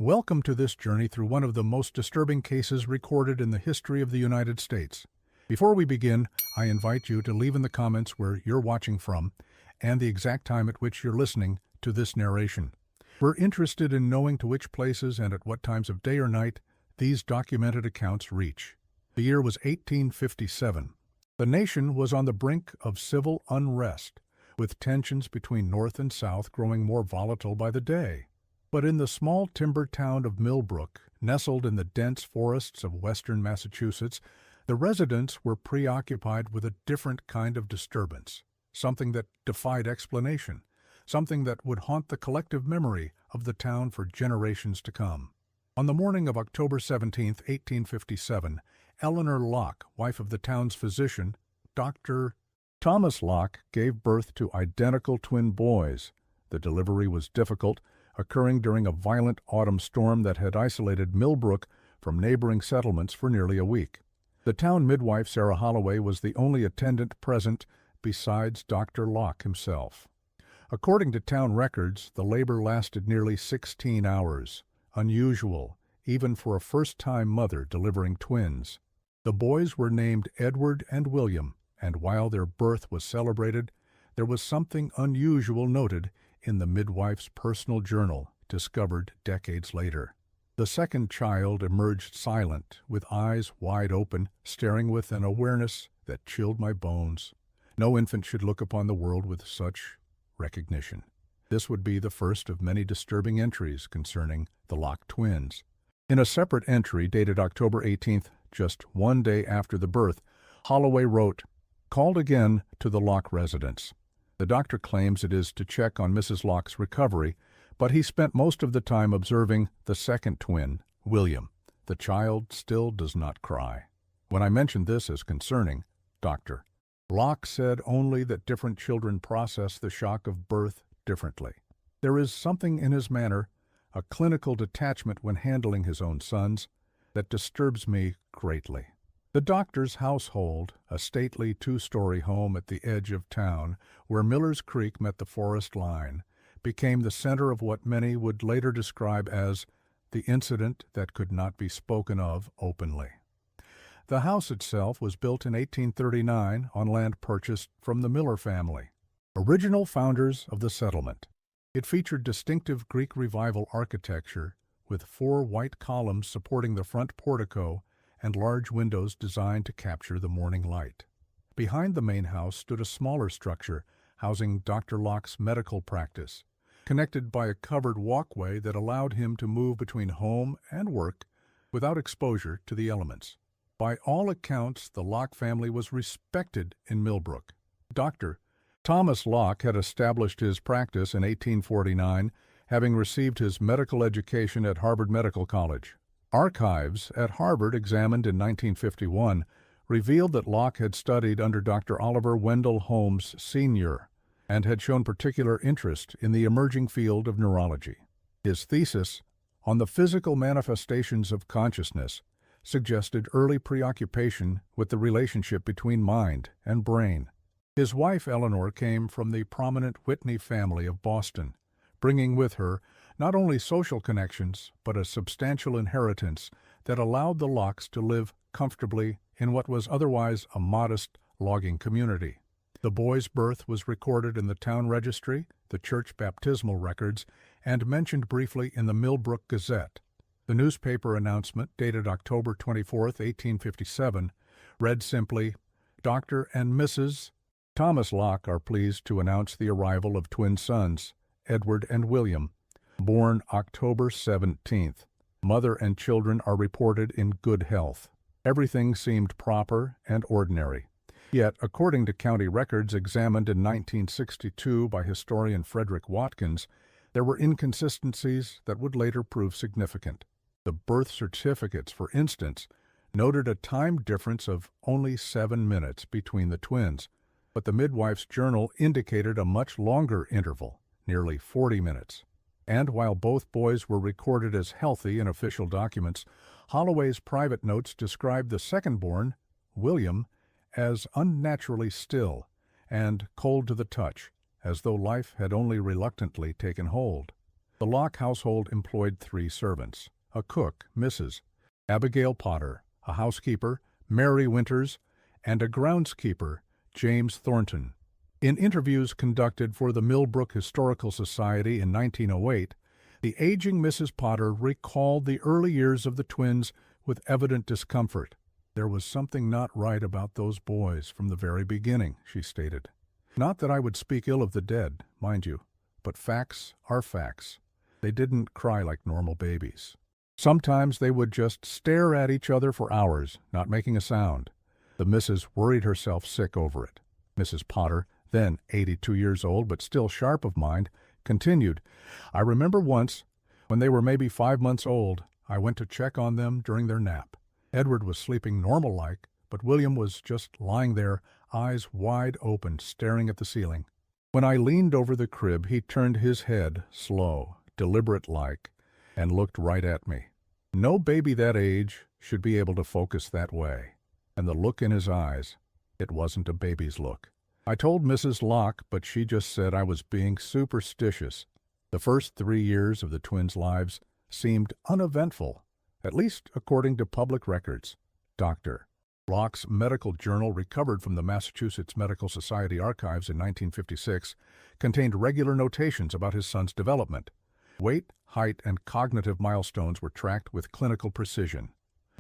Welcome to this journey through one of the most disturbing cases recorded in the history of the United States. Before we begin, I invite you to leave in the comments where you're watching from and the exact time at which you're listening to this narration. We're interested in knowing to which places and at what times of day or night these documented accounts reach. The year was 1857. The nation was on the brink of civil unrest, with tensions between North and South growing more volatile by the day. But in the small timber town of Millbrook, nestled in the dense forests of western Massachusetts, the residents were preoccupied with a different kind of disturbance, something that defied explanation, something that would haunt the collective memory of the town for generations to come. On the morning of October 17, 1857, Eleanor Locke, wife of the town's physician, Dr. Thomas Locke, gave birth to identical twin boys. The delivery was difficult, occurring during a violent autumn storm that had isolated Millbrook from neighboring settlements for nearly a week. The town midwife, Sarah Holloway, was the only attendant present besides Dr. Locke himself. According to town records, the labor lasted nearly 16 hours, unusual even for a first-time mother delivering twins. The boys were named Edward and William, and while their birth was celebrated, there was something unusual noted in the midwife's personal journal, discovered decades later. The second child emerged silent, with eyes wide open, staring with an awareness that chilled my bones. No infant should look upon the world with such recognition. This would be the first of many disturbing entries concerning the Locke twins. In a separate entry dated October 18th, just one day after the birth, Holloway wrote, "Called again to the Locke residence. The doctor claims it is to check on Mrs. Locke's recovery, but he spent most of the time observing the second twin, William. The child still does not cry. When I mentioned this as concerning, Dr. Locke said only that different children process the shock of birth differently. There is something in his manner, a clinical detachment when handling his own sons, that disturbs me greatly." The doctor's household, a stately two-story home at the edge of town, where Miller's Creek met the forest line, became the center of what many would later describe as the incident that could not be spoken of openly. The house itself was built in 1839 on land purchased from the Miller family, original founders of the settlement. It featured distinctive Greek Revival architecture, with 4 white columns supporting the front portico and large windows designed to capture the morning light. Behind the main house stood a smaller structure housing Dr. Locke's medical practice, connected by a covered walkway that allowed him to move between home and work without exposure to the elements. By all accounts, the Locke family was respected in Millbrook. Dr. Thomas Locke had established his practice in 1849, having received his medical education at Harvard Medical College. Archives at Harvard, examined in 1951, revealed that Locke had studied under Dr. Oliver Wendell Holmes, Sr., and had shown particular interest in the emerging field of neurology. His thesis, on the physical manifestations of consciousness, suggested early preoccupation with the relationship between mind and brain. His wife, Eleanor, came from the prominent Whitney family of Boston, bringing with her not only social connections, but a substantial inheritance that allowed the Lockes to live comfortably in what was otherwise a modest logging community. The boy's birth was recorded in the town registry, the church baptismal records, and mentioned briefly in the Millbrook Gazette. The newspaper announcement, dated October 24, 1857, read simply, "Dr. and Mrs. Thomas Locke are pleased to announce the arrival of twin sons, Edward and William, born October 17th. Mother and children are reported in good health." Everything seemed proper and ordinary. Yet, according to county records examined in 1962 by historian Frederick Watkins, there were inconsistencies that would later prove significant. The birth certificates, for instance, noted a time difference of only 7 minutes between the twins, but the midwife's journal indicated a much longer interval, nearly 40 minutes. And while both boys were recorded as healthy in official documents, Holloway's private notes described the second-born, William, as unnaturally still and cold to the touch, as though life had only reluctantly taken hold. The Locke household employed 3 servants: a cook, Mrs. Abigail Potter, a housekeeper, Mary Winters, and a groundskeeper, James Thornton. In interviews conducted for the Millbrook Historical Society in 1908, the aging Mrs. Potter recalled the early years of the twins with evident discomfort. "There was something not right about those boys from the very beginning," she stated. "Not that I would speak ill of the dead, mind you, but facts are facts. They didn't cry like normal babies. Sometimes they would just stare at each other for hours, not making a sound." The missus worried herself sick over it. Mrs. Potter, then 82 years old but still sharp of mind, continued, "I remember once, when they were maybe 5 months old, I went to check on them during their nap. Edward was sleeping normal-like, but William was just lying there, eyes wide open, staring at the ceiling. When I leaned over the crib, he turned his head, slow, deliberate-like, and looked right at me. No baby that age should be able to focus that way. And the look in his eyes, it wasn't a baby's look. I told Mrs. Locke, but she just said I was being superstitious. The first 3 years of the twins' lives seemed uneventful, at least according to public records. Dr. Locke's medical journal, recovered from the Massachusetts Medical Society archives in 1956, contained regular notations about his son's development. Weight, height, and cognitive milestones were tracked with clinical precision.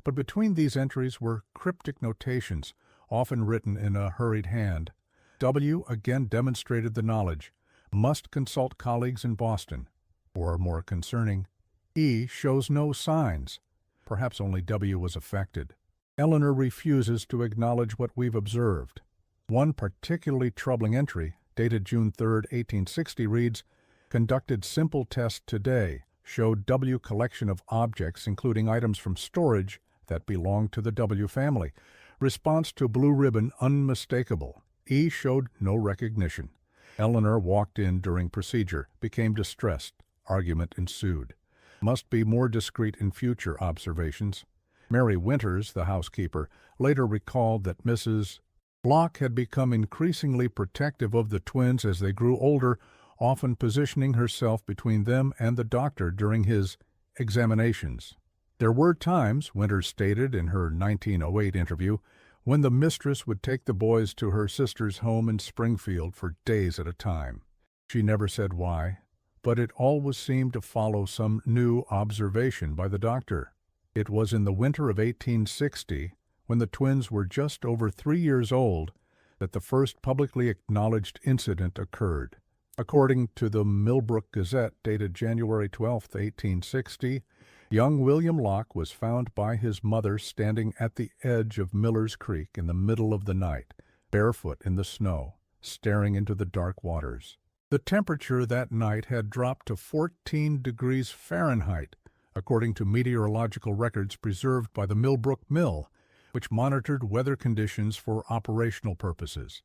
But between these entries were cryptic notations, often written in a hurried hand. W again demonstrated the knowledge, must consult colleagues in Boston. Or, more concerning, E shows no signs. Perhaps only W was affected. Eleanor refuses to acknowledge what we've observed. One particularly troubling entry, dated June 3, 1860, reads, "Conducted simple test today, showed W collection of objects including items from storage that belonged to the W family. Response to blue ribbon unmistakable. E showed no recognition. Eleanor walked in during procedure, became distressed. Argument ensued. Must be more discreet in future observations." Mary Winters, the housekeeper, later recalled that Mrs. Locke had become increasingly protective of the twins as they grew older, often positioning herself between them and the doctor during his examinations. There were times, Winters stated in her 1908 interview, when the mistress would take the boys to her sister's home in Springfield for days at a time. She never said why, but it always seemed to follow some new observation by the doctor. It was in the winter of 1860, when the twins were just over 3 years old, that the first publicly acknowledged incident occurred. According to the Millbrook Gazette, dated January 12, 1860, young William Locke was found by his mother standing at the edge of Miller's Creek in the middle of the night, barefoot in the snow, staring into the dark waters. The temperature that night had dropped to 14 degrees Fahrenheit, according to meteorological records preserved by the Millbrook Mill, which monitored weather conditions for operational purposes.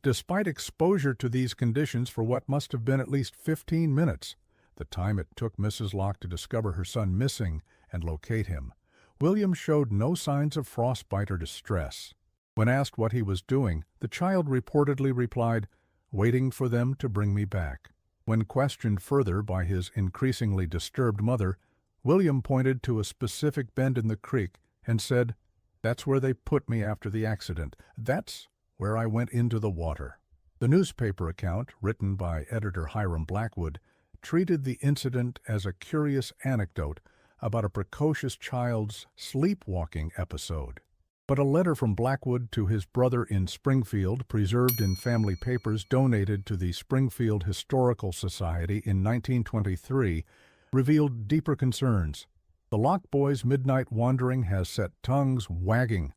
Despite exposure to these conditions for what must have been at least 15 minutes, the time it took Mrs. Locke to discover her son missing and locate him, William showed no signs of frostbite or distress. When asked what he was doing, the child reportedly replied, "Waiting for them to bring me back." When questioned further by his increasingly disturbed mother, William pointed to a specific bend in the creek and said, "That's where they put me after the accident. That's where I went into the water." The newspaper account, written by editor Hiram Blackwood, treated the incident as a curious anecdote about a precocious child's sleepwalking episode. But a letter from Blackwood to his brother in Springfield, preserved in family papers donated to the Springfield Historical Society in 1923, revealed deeper concerns. The Locke boys' midnight wandering has set tongues wagging.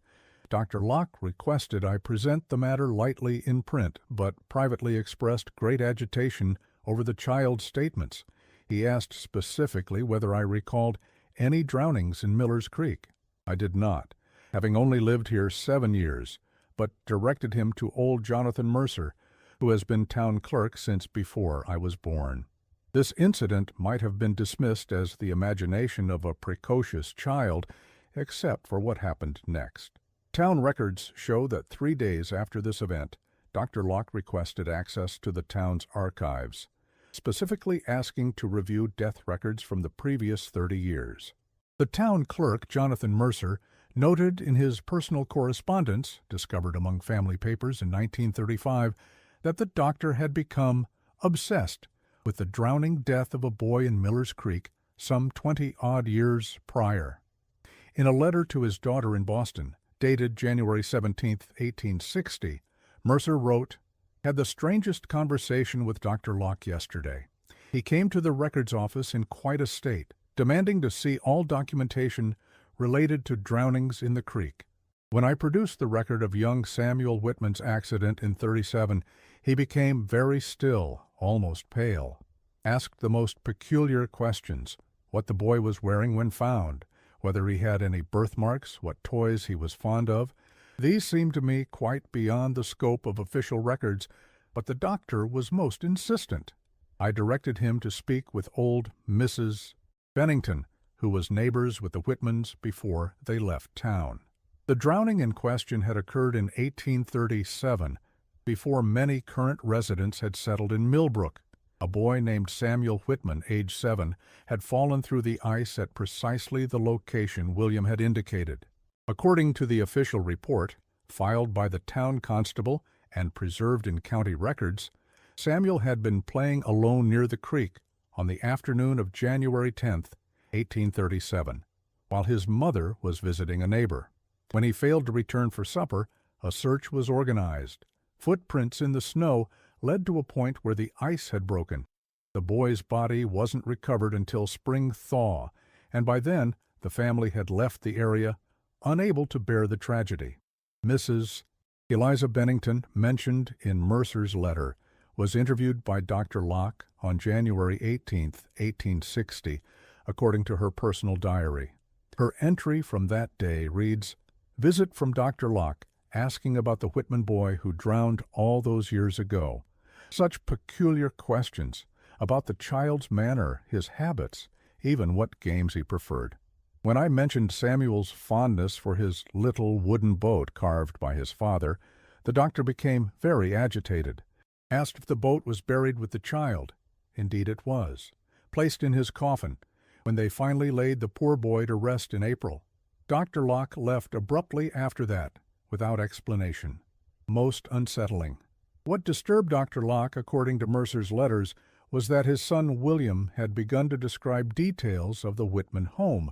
Dr. Locke requested I present the matter lightly in print, but privately expressed great agitation over the child's statements. He asked specifically whether I recalled any drownings in Miller's Creek. I did not, having only lived here 7 years, but directed him to old Jonathan Mercer, who has been town clerk since before I was born. This incident might have been dismissed as the imagination of a precocious child, except for what happened next. Town records show that 3 days after this event, Dr. Locke requested access to the town's archives. specifically asking to review death records from the previous 30 years. The town clerk, Jonathan Mercer, noted in his personal correspondence, discovered among family papers in 1935, that the doctor had become obsessed with the drowning death of a boy in Miller's Creek some 20-odd years prior. In a letter to his daughter in Boston, dated January 17, 1860, Mercer wrote, "Had the strangest conversation with Dr. Locke yesterday. He came to the records office in quite a state, demanding to see all documentation related to drownings in the creek. When I produced the record of young Samuel Whitman's accident in '37, he became very still, almost pale, asked the most peculiar questions, what the boy was wearing when found, whether he had any birthmarks, what toys he was fond of. These seemed to me quite beyond the scope of official records, but the doctor was most insistent. I directed him to speak with old Mrs. Bennington, who was neighbors with the Whitmans before they left town." The drowning in question had occurred in 1837, before many current residents had settled in Millbrook. A boy named Samuel Whitman, age 7, had fallen through the ice at precisely the location William had indicated. According to the official report, filed by the town constable and preserved in county records, Samuel had been playing alone near the creek on the afternoon of January 10, 1837, while his mother was visiting a neighbor. When he failed to return for supper, a search was organized. Footprints in the snow led to a point where the ice had broken. The boy's body wasn't recovered until spring thaw, and by then the family had left the area, unable to bear the tragedy. Mrs. Eliza Bennington, mentioned in Mercer's letter, was interviewed by Dr. Locke on January 18, 1860, according to her personal diary. Her entry from that day reads, "Visit from Dr. Locke, asking about the Whitman boy who drowned all those years ago. Such peculiar questions about the child's manner, his habits, even what games he preferred. When I mentioned Samuel's fondness for his little wooden boat carved by his father, the doctor became very agitated, asked if the boat was buried with the child. Indeed it was, placed in his coffin, when they finally laid the poor boy to rest in April. Dr. Locke left abruptly after that, without explanation. Most unsettling. What disturbed Dr. Locke, according to Mercer's letters, was that his son William had begun to describe details of the Whitman home,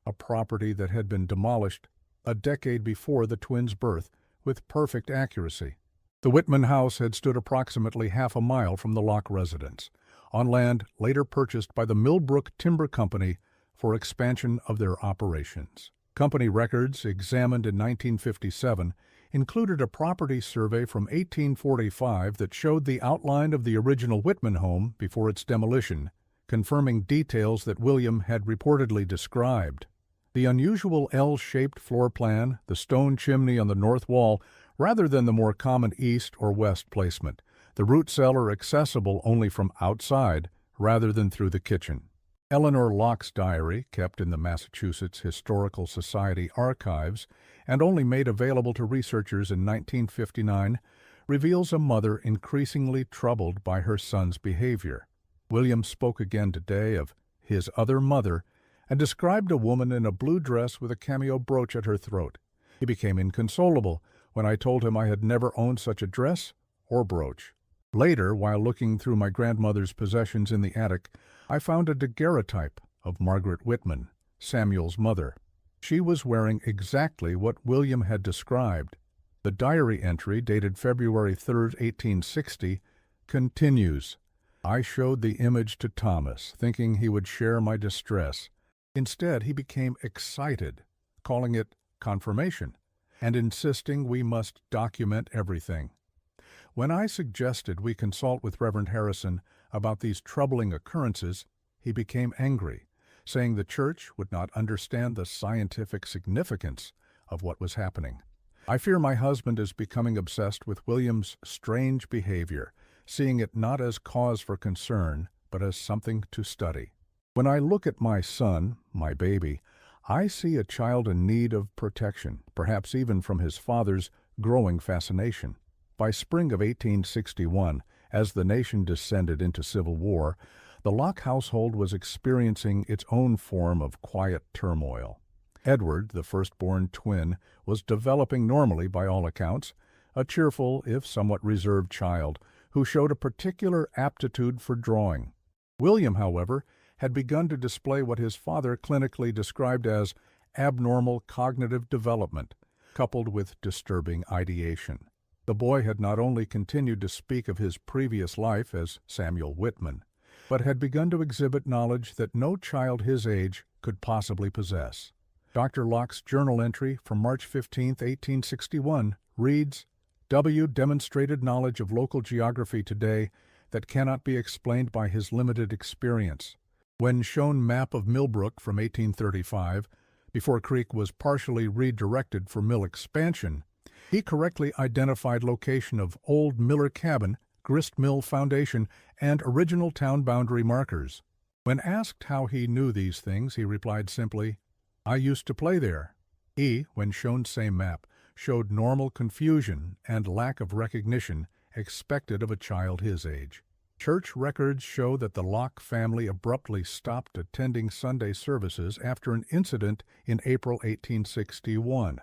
a property that had been demolished a decade before the twins' birth, with perfect accuracy. The Whitman house had stood approximately half a mile from the Locke residence, on land later purchased by the Millbrook Timber Company for expansion of their operations. Company records, examined in 1957, included a property survey from 1845 that showed the outline of the original Whitman home before its demolition, confirming details that William had reportedly described. The unusual L-shaped floor plan, the stone chimney on the north wall, rather than the more common east or west placement, the root cellar accessible only from outside rather than through the kitchen. Eleanor Locke's diary, kept in the Massachusetts Historical Society archives and only made available to researchers in 1959, reveals a mother increasingly troubled by her son's behavior. William spoke again today of his other mother and described a woman in a blue dress with a cameo brooch at her throat. He became inconsolable when I told him I had never owned such a dress or brooch. Later, while looking through my grandmother's possessions in the attic, I found a daguerreotype of Margaret Whitman, Samuel's mother. She was wearing exactly what William had described. The diary entry, dated February 3, 1860, continues, "I showed the image to Thomas, thinking he would share my distress. Instead, he became excited, calling it confirmation, and insisting we must document everything. When I suggested we consult with Reverend Harrison about these troubling occurrences, he became angry, saying the church would not understand the scientific significance of what was happening. I fear my husband is becoming obsessed with William's strange behavior, seeing it not as cause for concern, but as something to study. When I look at my son, my baby, I see a child in need of protection, perhaps even from his father's growing fascination. By spring of 1861, As the nation descended into civil war, the Locke household was experiencing its own form of quiet turmoil. Edward, the firstborn twin, was developing normally by all accounts, a cheerful, if somewhat reserved child who showed a particular aptitude for drawing. William, however, had begun to display what his father clinically described as abnormal cognitive development, coupled with disturbing ideation. The boy had not only continued to speak of his previous life as Samuel Whitman, but had begun to exhibit knowledge that no child his age could possibly possess. Dr. Locke's journal entry from March 15, 1861, reads, W. demonstrated knowledge of local geography today that cannot be explained by his limited experience. When shown map of Millbrook from 1835, before creek was partially redirected for mill expansion, he correctly identified location of old Miller Cabin, grist mill foundation, and original town boundary markers. When asked how he knew these things, he replied simply, I used to play there. He, when shown same map, showed normal confusion and lack of recognition expected of a child his age. Church records show that the Locke family abruptly stopped attending Sunday services after an incident in April 1861.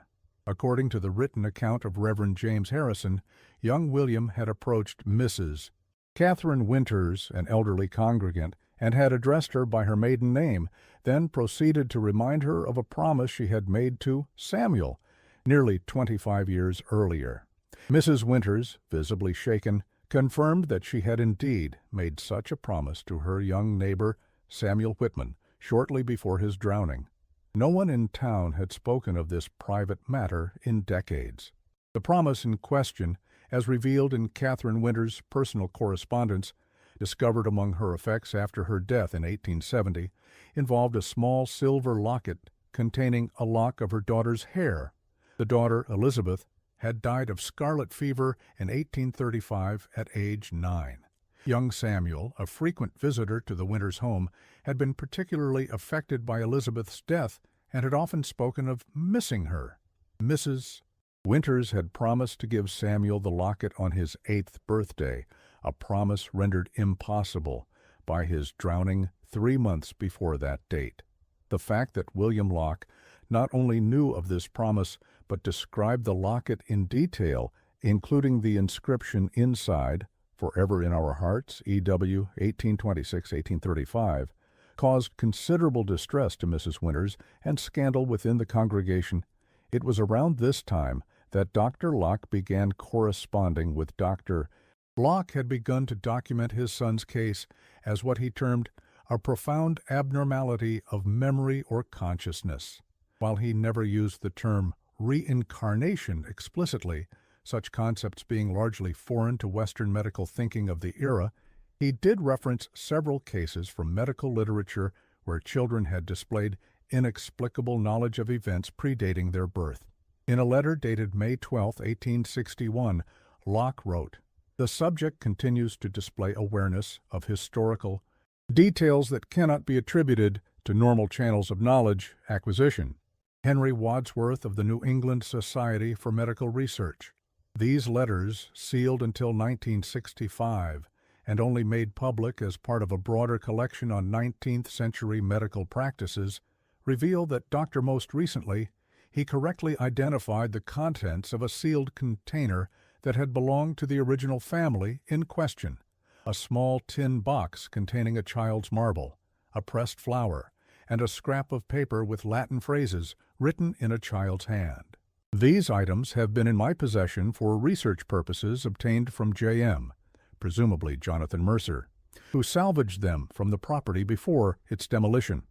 According to the written account of Reverend James Harrison, young William had approached Mrs. Catherine Winters, an elderly congregant, and had addressed her by her maiden name, then proceeded to remind her of a promise she had made to Samuel, nearly 25 years earlier. Mrs. Winters, visibly shaken, confirmed that she had indeed made such a promise to her young neighbor, Samuel Whitman, shortly before his drowning. No one in town had spoken of this private matter in decades. The promise in question, as revealed in Catherine Winters' personal correspondence, discovered among her effects after her death in 1870, involved a small silver locket containing a lock of her daughter's hair. The daughter, Elizabeth, had died of scarlet fever in 1835 at age 9. Young Samuel, a frequent visitor to the Winters home, had been particularly affected by Elizabeth's death and had often spoken of missing her. Mrs. Winters had promised to give Samuel the locket on his 8th birthday, a promise rendered impossible by his drowning 3 months before that date. The fact that William Locke not only knew of this promise, but described the locket in detail, including the inscription inside, Forever in Our Hearts, E.W., 1826-1835, caused considerable distress to Mrs. Winters and scandal within the congregation. It was around this time that Dr. Locke began corresponding with Dr. Locke had begun to document his son's case as what he termed a profound abnormality of memory or consciousness. While he never used the term reincarnation explicitly, such concepts being largely foreign to Western medical thinking of the era, he did reference several cases from medical literature where children had displayed inexplicable knowledge of events predating their birth. In a letter dated May 12, 1861, Locke wrote, "The subject continues to display awareness of historical details that cannot be attributed to normal channels of knowledge acquisition." Henry Wadsworth of the New England Society for Medical Research. These letters, sealed until 1965, and only made public as part of a broader collection on 19th century medical practices, reveal that most recently, he correctly identified the contents of a sealed container that had belonged to the original family in question, a small tin box containing a child's marble, a pressed flower, and a scrap of paper with Latin phrases written in a child's hand. These items have been in my possession for research purposes obtained from J.M., presumably Jonathan Mercer, who salvaged them from the property before its demolition.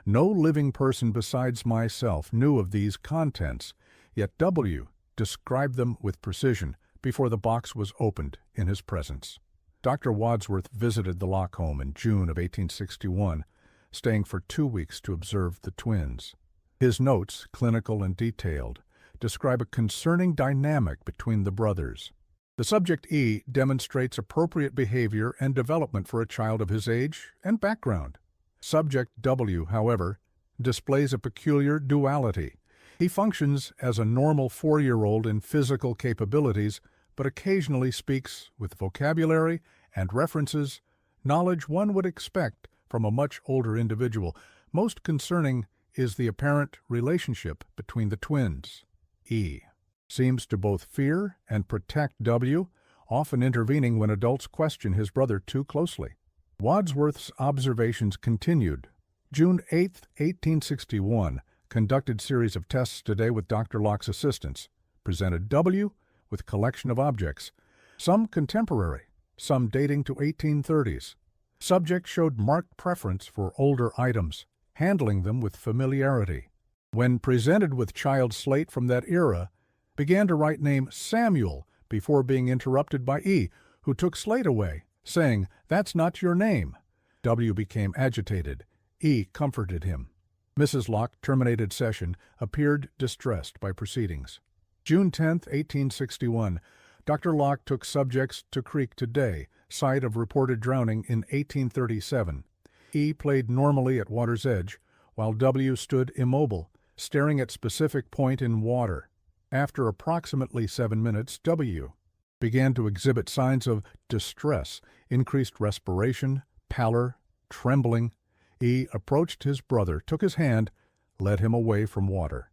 No living person besides myself knew of these contents, yet W. described them with precision before the box was opened in his presence. Dr. Wadsworth visited the Locke home in June of 1861, staying for 2 weeks to observe the twins. His notes, clinical and detailed, describe a concerning dynamic between the brothers. The subject E demonstrates appropriate behavior and development for a child of his age and background. Subject W, however, displays a peculiar duality. He functions as a normal 4-year-old in physical capabilities, but occasionally speaks with vocabulary and references, knowledge one would expect from a much older individual. Most concerning is the apparent relationship between the twins. E seems to both fear and protect W, often intervening when adults question his brother too closely. Wadsworth's observations continued. June 8, 1861, conducted series of tests today with Dr. Locke's assistants. Presented W with collection of objects, some contemporary, some dating to 1830s. Subject showed marked preference for older items, handling them with familiarity. When presented with child slate from that era, began to write name Samuel before being interrupted by E, who took slate away, saying, "That's not your name." W became agitated. E comforted him. Mrs. Locke terminated session, appeared distressed by proceedings. June 10, 1861. Dr. Locke took subjects to creek today, site of reported drowning in 1837. E played normally at water's edge, while W stood immobile, staring at specific point in water. After approximately 7 minutes, W began to exhibit signs of distress, increased respiration, pallor, trembling. E approached his brother, took his hand, led him away from water.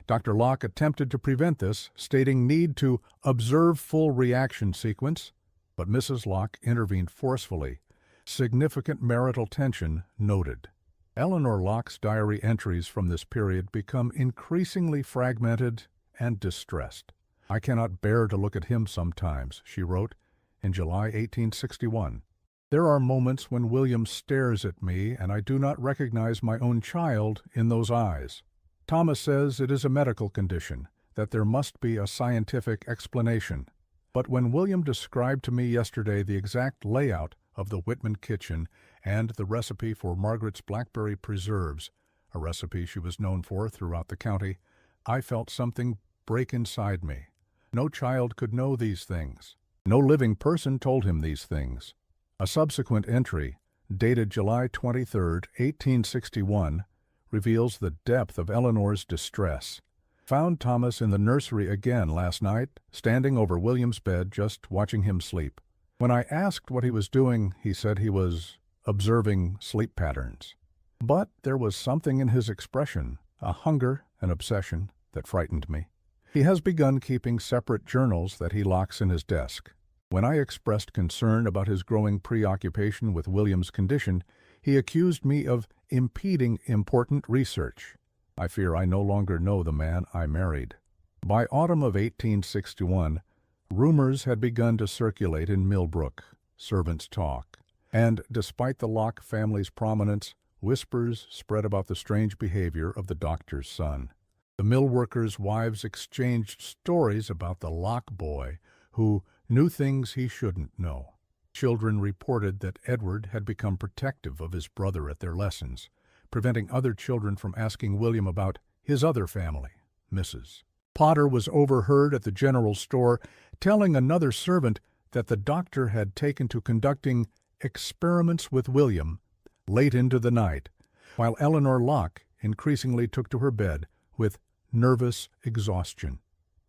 Dr. Locke attempted to prevent this, stating need to observe full reaction sequence, but Mrs. Locke intervened forcefully. Significant marital tension noted. Eleanor Locke's diary entries from this period become increasingly fragmented and distressed. "I cannot bear to look at him sometimes," she wrote in July 1861. "There are moments when William stares at me and I do not recognize my own child in those eyes. Thomas says it is a medical condition, that there must be a scientific explanation. But when William described to me yesterday the exact layout of the Whitman kitchen and the recipe for Margaret's blackberry preserves, a recipe she was known for throughout the county, I felt something break inside me. No child could know these things. No living person told him these things." A subsequent entry, dated July 23, 1861, reveals the depth of Eleanor's distress. "Found Thomas in the nursery again last night, standing over William's bed, just watching him sleep. When I asked what he was doing, he said he was observing sleep patterns. But there was something in his expression, a hunger, an obsession, that frightened me. He has begun keeping separate journals that he locks in his desk. When I expressed concern about his growing preoccupation with William's condition, he accused me of impeding important research. I fear I no longer know the man I married." By autumn of 1861, rumors had begun to circulate in Millbrook, servants' talk, and despite the Locke family's prominence, whispers spread about the strange behavior of the doctor's son. The mill workers' wives exchanged stories about the Locke boy, who knew things he shouldn't know. Children reported that Edward had become protective of his brother at their lessons, preventing other children from asking William about his other family, Mrs. Potter was overheard at the general store telling another servant that the doctor had taken to conducting experiments with William late into the night, while Eleanor Locke increasingly took to her bed with nervous exhaustion.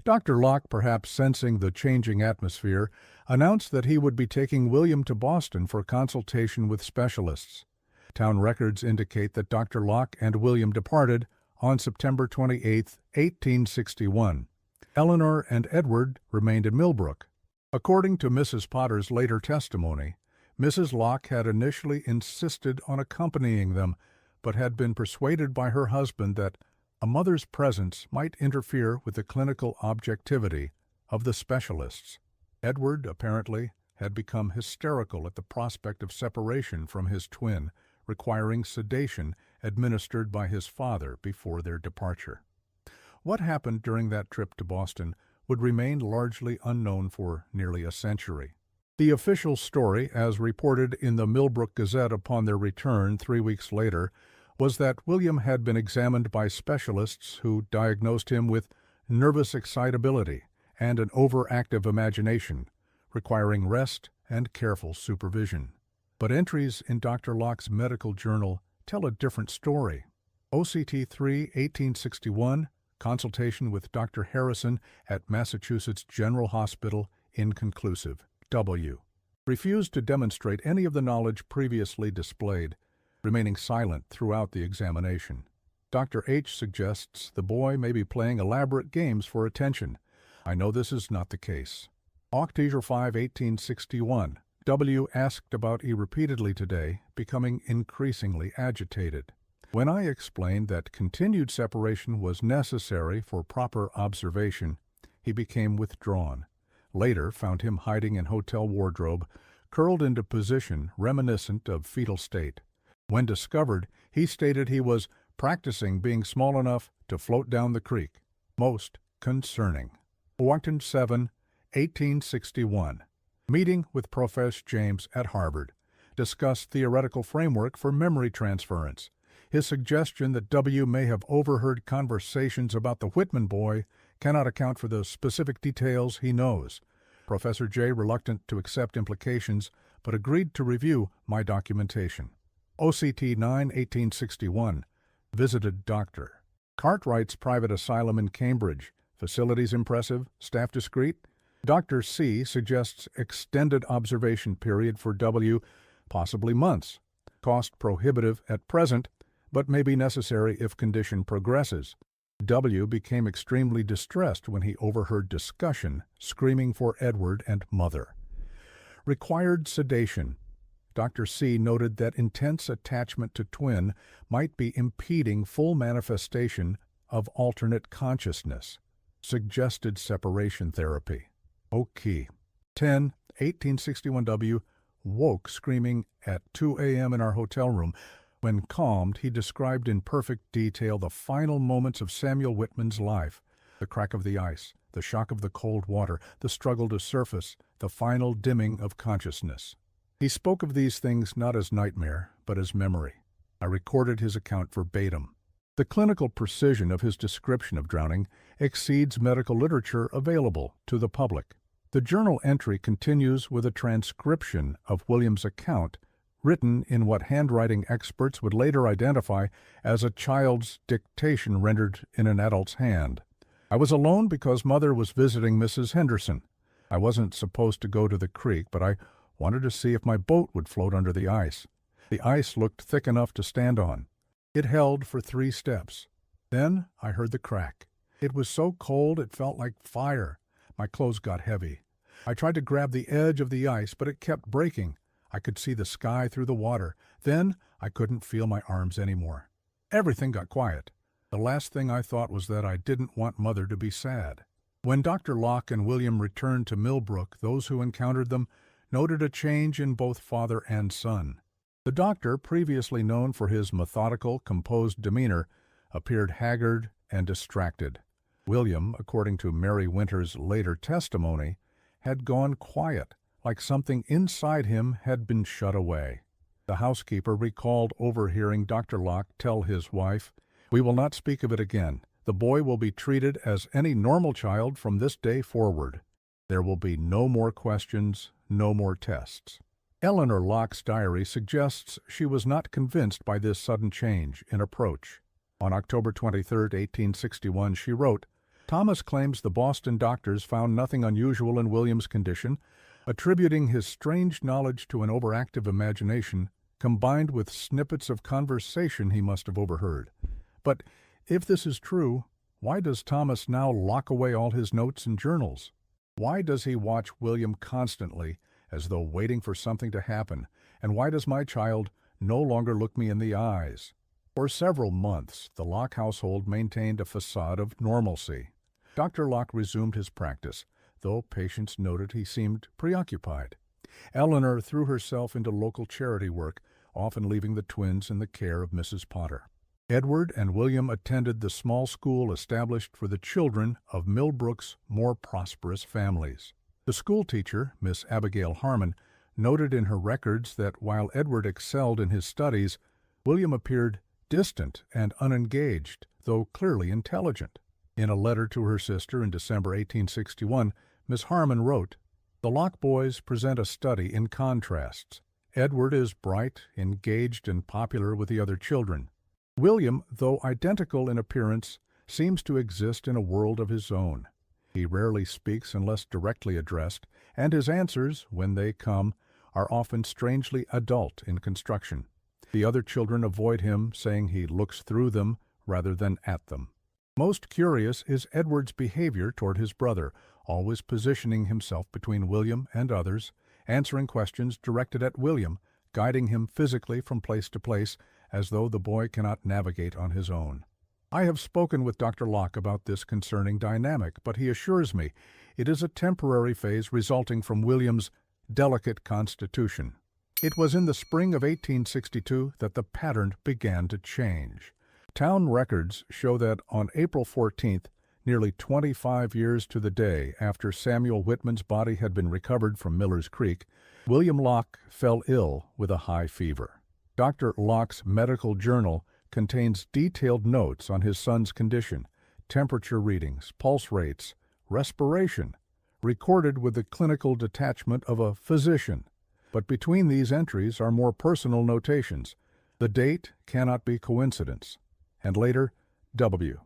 Dr. Locke, perhaps sensing the changing atmosphere, announced that he would be taking William to Boston for consultation with specialists. Town records indicate that Dr. Locke and William departed on September 28, 1861. Eleanor and Edward remained in Millbrook. According to Mrs. Potter's later testimony, Mrs. Locke had initially insisted on accompanying them, but had been persuaded by her husband that a mother's presence might interfere with the clinical objectivity of the specialists. Edward, apparently, had become hysterical at the prospect of separation from his twin, requiring sedation administered by his father before their departure. What happened during that trip to Boston would remain largely unknown for nearly a century. The official story, as reported in the Millbrook Gazette upon their return 3 weeks later, was that William had been examined by specialists who diagnosed him with nervous excitability and an overactive imagination, requiring rest and careful supervision. But entries in Dr. Locke's medical journal tell a different story. OCT 3, 1861, consultation with Dr. Harrison at Massachusetts General Hospital inconclusive. W. Refused to demonstrate any of the knowledge previously displayed, remaining silent throughout the examination. Dr. H suggests the boy may be playing elaborate games for attention. I know this is not the case. October 5, 1861. W. asked about E repeatedly today, becoming increasingly agitated. When I explained that continued separation was necessary for proper observation, he became withdrawn. Later found him hiding in hotel wardrobe, curled into position reminiscent of fetal state. When discovered, he stated he was practicing being small enough to float down the creek. Most concerning. October 7, 1861. Meeting with Professor James at Harvard. Discussed theoretical framework for memory transference. His suggestion that W. may have overheard conversations about the Whitman boy cannot account for the specific details he knows. Professor J. reluctant to accept implications, but agreed to review my documentation. OCT 9, 1861. Visited Dr. Cartwright's private asylum in Cambridge. Facilities impressive, staff discreet. Dr. C. suggests extended observation period for W, possibly months. Cost prohibitive at present, but may be necessary if condition progresses. W. became extremely distressed when he overheard discussion, screaming for Edward and mother. Required sedation. Dr. C. noted that intense attachment to twin might be impeding full manifestation of alternate consciousness. Suggested separation therapy. OK. 10, 1861 W. woke screaming at 2 a.m. in our hotel room. When calmed, he described in perfect detail the final moments of Samuel Whitman's life, the crack of the ice, the shock of the cold water, the struggle to surface, the final dimming of consciousness. He spoke of these things not as nightmare, but as memory. I recorded his account verbatim. The clinical precision of his description of drowning exceeds medical literature available to the public. The journal entry continues with a transcription of William's account, written in what handwriting experts would later identify as a child's dictation rendered in an adult's hand. I was alone because Mother was visiting Mrs. Henderson. I wasn't supposed to go to the creek, but I wanted to see if my boat would float under the ice. The ice looked thick enough to stand on. It held for 3 steps. Then I heard the crack. It was so cold it felt like fire. My clothes got heavy. I tried to grab the edge of the ice, but it kept breaking. I could see the sky through the water. Then I couldn't feel my arms anymore. Everything got quiet. The last thing I thought was that I didn't want Mother to be sad. When Dr. Locke and William returned to Millbrook, those who encountered them noted a change in both father and son. The doctor, previously known for his methodical, composed demeanor, appeared haggard and distracted. William, according to Mary Winter's later testimony, had gone quiet, like something inside him had been shut away. The housekeeper recalled overhearing Dr. Locke tell his wife, "We will not speak of it again. The boy will be treated as any normal child from this day forward. There will be no more questions, no more tests." Eleanor Locke's diary suggests she was not convinced by this sudden change in approach. On October 23, 1861, she wrote, "Thomas claims the Boston doctors found nothing unusual in William's condition, attributing his strange knowledge to an overactive imagination combined with snippets of conversation he must have overheard. But if this is true, why does Thomas now lock away all his notes and journals? Why does he watch William constantly, as though waiting for something to happen, and why does my child no longer look me in the eyes?" For several months, the Locke household maintained a facade of normalcy. Dr. Locke resumed his practice, though patients noted he seemed preoccupied. Eleanor threw herself into local charity work, often leaving the twins in the care of Mrs. Potter. Edward and William attended the small school established for the children of Millbrook's more prosperous families. The schoolteacher, Miss Abigail Harmon, noted in her records that while Edward excelled in his studies, William appeared distant and unengaged, though clearly intelligent. In a letter to her sister in December 1861, Miss Harmon wrote, "The Locke boys present a study in contrasts. Edward is bright, engaged, and popular with the other children. William, though identical in appearance, seems to exist in a world of his own. He rarely speaks unless directly addressed, and his answers, when they come, are often strangely adult in construction. The other children avoid him, saying he looks through them rather than at them. Most curious is Edward's behavior toward his brother, always positioning himself between William and others, answering questions directed at William, guiding him physically from place to place, as though the boy cannot navigate on his own. I have spoken with Dr. Locke about this concerning dynamic, but he assures me it is a temporary phase resulting from William's delicate constitution. It was in the spring of 1862 that the pattern began to change. Town records show that on April 14th, nearly 25 years to the day after Samuel Whitman's body had been recovered from Miller's Creek, William Locke fell ill with a high fever. Dr. Locke's medical journal contains detailed notes on his son's condition, temperature readings, pulse rates, respiration, recorded with the clinical detachment of a physician. But between these entries are more personal notations. The date cannot be coincidence. And later, W.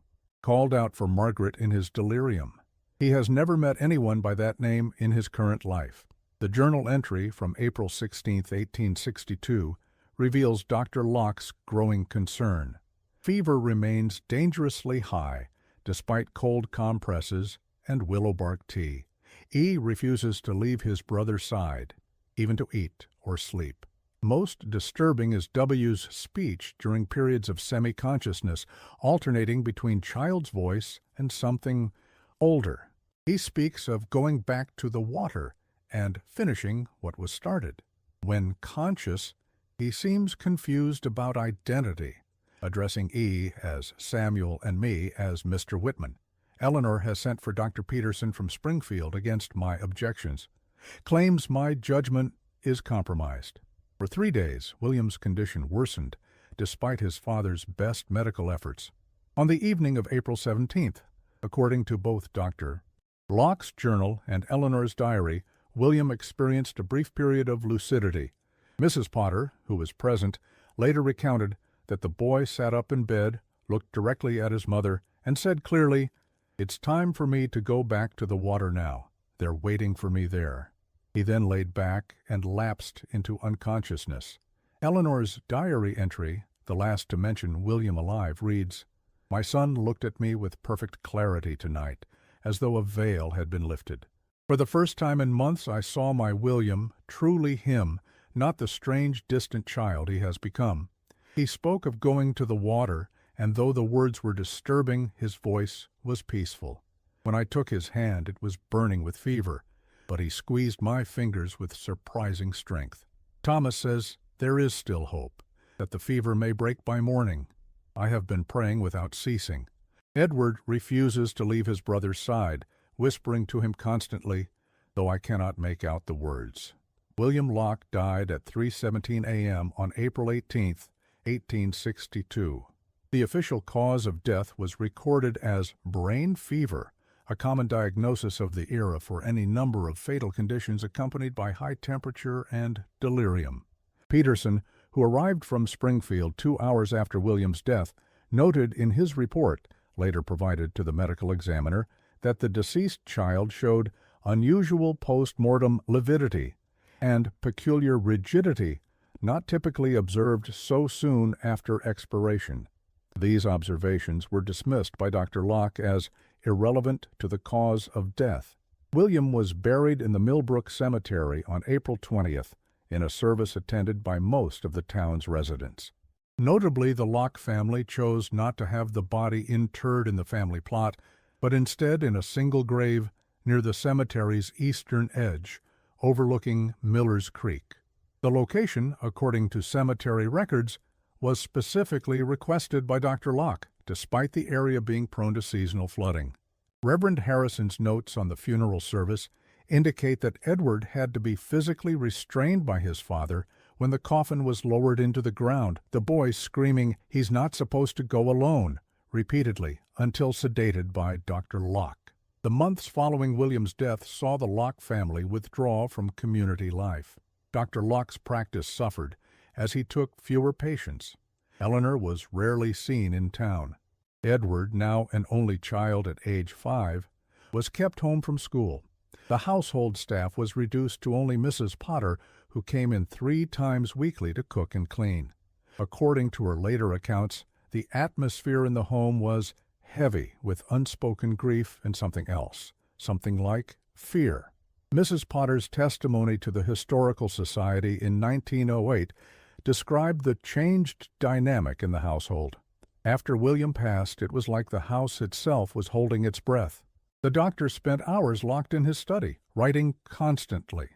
called out for Margaret in his delirium. He has never met anyone by that name in his current life. The journal entry from April 16, 1862, reveals Dr. Locke's growing concern. Fever remains dangerously high, despite cold compresses and willow bark tea. E refuses to leave his brother's side, even to eat or sleep. Most disturbing is W's speech during periods of semi-consciousness, alternating between child's voice and something older. He speaks of going back to the water and finishing what was started. When conscious, he seems confused about identity, addressing E as Samuel and me as Mr. Whitman. Eleanor has sent for Dr. Peterson from Springfield against my objections. Claims my judgment is compromised. For 3 days, William's condition worsened, despite his father's best medical efforts. On the evening of April 17th, according to both Dr. Locke's journal and Eleanor's diary, William experienced a brief period of lucidity. Mrs. Potter, who was present, later recounted that the boy sat up in bed, looked directly at his mother, and said clearly, "It's time for me to go back to the water now. They're waiting for me there." He then laid back and lapsed into unconsciousness. Eleanor's diary entry, the last to mention William alive, reads, "My son looked at me with perfect clarity tonight, as though a veil had been lifted. For the first time in months I saw my William, truly him, not the strange, distant child he has become. He spoke of going to the water, and though the words were disturbing, his voice was peaceful. When I took his hand, it was burning with fever, but he squeezed my fingers with surprising strength." Thomas says there is still hope, that the fever may break by morning. I have been praying without ceasing. Edward refuses to leave his brother's side, whispering to him constantly, though I cannot make out the words. William Locke died at 3:17 a.m. on April 18, 1862. The official cause of death was recorded as brain fever, a common diagnosis of the era for any number of fatal conditions accompanied by high temperature and delirium. Peterson, who arrived from Springfield 2 hours after William's death, noted in his report, later provided to the medical examiner, that the deceased child showed unusual post-mortem lividity and peculiar rigidity not typically observed so soon after expiration. These observations were dismissed by Dr. Locke as irrelevant to the cause of death. William was buried in the Millbrook Cemetery on April 20th in a service attended by most of the town's residents. Notably, the Locke family chose not to have the body interred in the family plot, but instead in a single grave near the cemetery's eastern edge, overlooking Miller's Creek. The location, according to cemetery records, was specifically requested by Dr. Locke, despite the area being prone to seasonal flooding. Reverend Harrison's notes on the funeral service indicate that Edward had to be physically restrained by his father when the coffin was lowered into the ground, the boy screaming, "He's not supposed to go alone," repeatedly, until sedated by Dr. Locke. The months following William's death saw the Locke family withdraw from community life. Dr. Locke's practice suffered as he took fewer patients. Eleanor was rarely seen in town. Edward, now an only child at age 5, was kept home from school. The household staff was reduced to only Mrs. Potter, who came in 3 times weekly to cook and clean. According to her later accounts, the atmosphere in the home was heavy with unspoken grief and something else, something like fear. Mrs. Potter's testimony to the Historical Society in 1908 described the changed dynamic in the household. After William passed, it was like the house itself was holding its breath. The doctor spent hours locked in his study, writing constantly.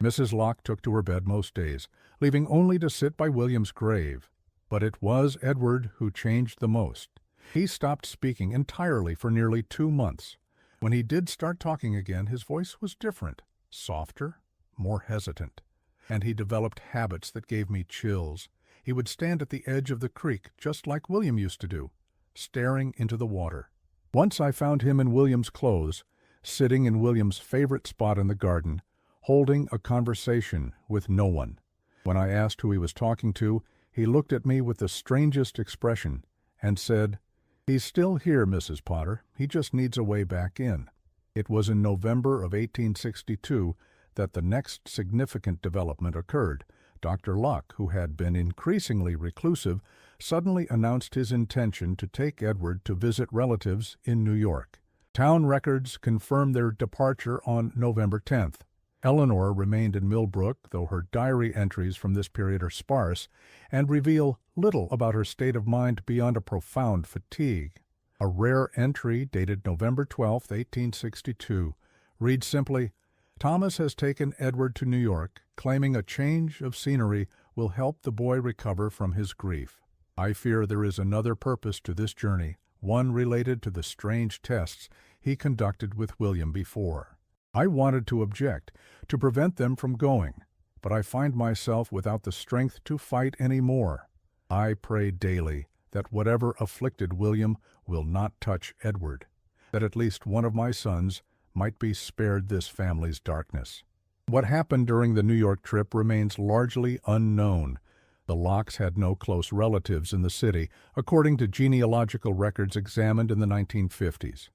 Mrs. Locke took to her bed most days, leaving only to sit by William's grave. But it was Edward who changed the most. He stopped speaking entirely for nearly 2 months. When he did start talking again, his voice was different, softer, more hesitant. And he developed habits that gave me chills. He would stand at the edge of the creek, just like William used to do, staring into the water. Once I found him in William's clothes, sitting in William's favorite spot in the garden, holding a conversation with no one. When I asked who he was talking to, he looked at me with the strangest expression and said, "He's still here, Mrs. Potter. He just needs a way back in." It was in November of 1862 that the next significant development occurred. Dr. Locke, who had been increasingly reclusive, suddenly announced his intention to take Edward to visit relatives in New York. Town records confirmed their departure on November 10th. Eleanor remained in Millbrook, though her diary entries from this period are sparse and reveal little about her state of mind beyond a profound fatigue. A rare entry dated November 12, 1862, reads simply, "Thomas has taken Edward to New York, claiming a change of scenery will help the boy recover from his grief. I fear there is another purpose to this journey, one related to the strange tests he conducted with William before. I wanted to object, to prevent them from going, but I find myself without the strength to fight any more. I pray daily that whatever afflicted William will not touch Edward, that at least one of my sons might be spared this family's darkness." What happened during the New York trip remains largely unknown. The Lockes had no close relatives in the city, according to genealogical records examined in the 1950s.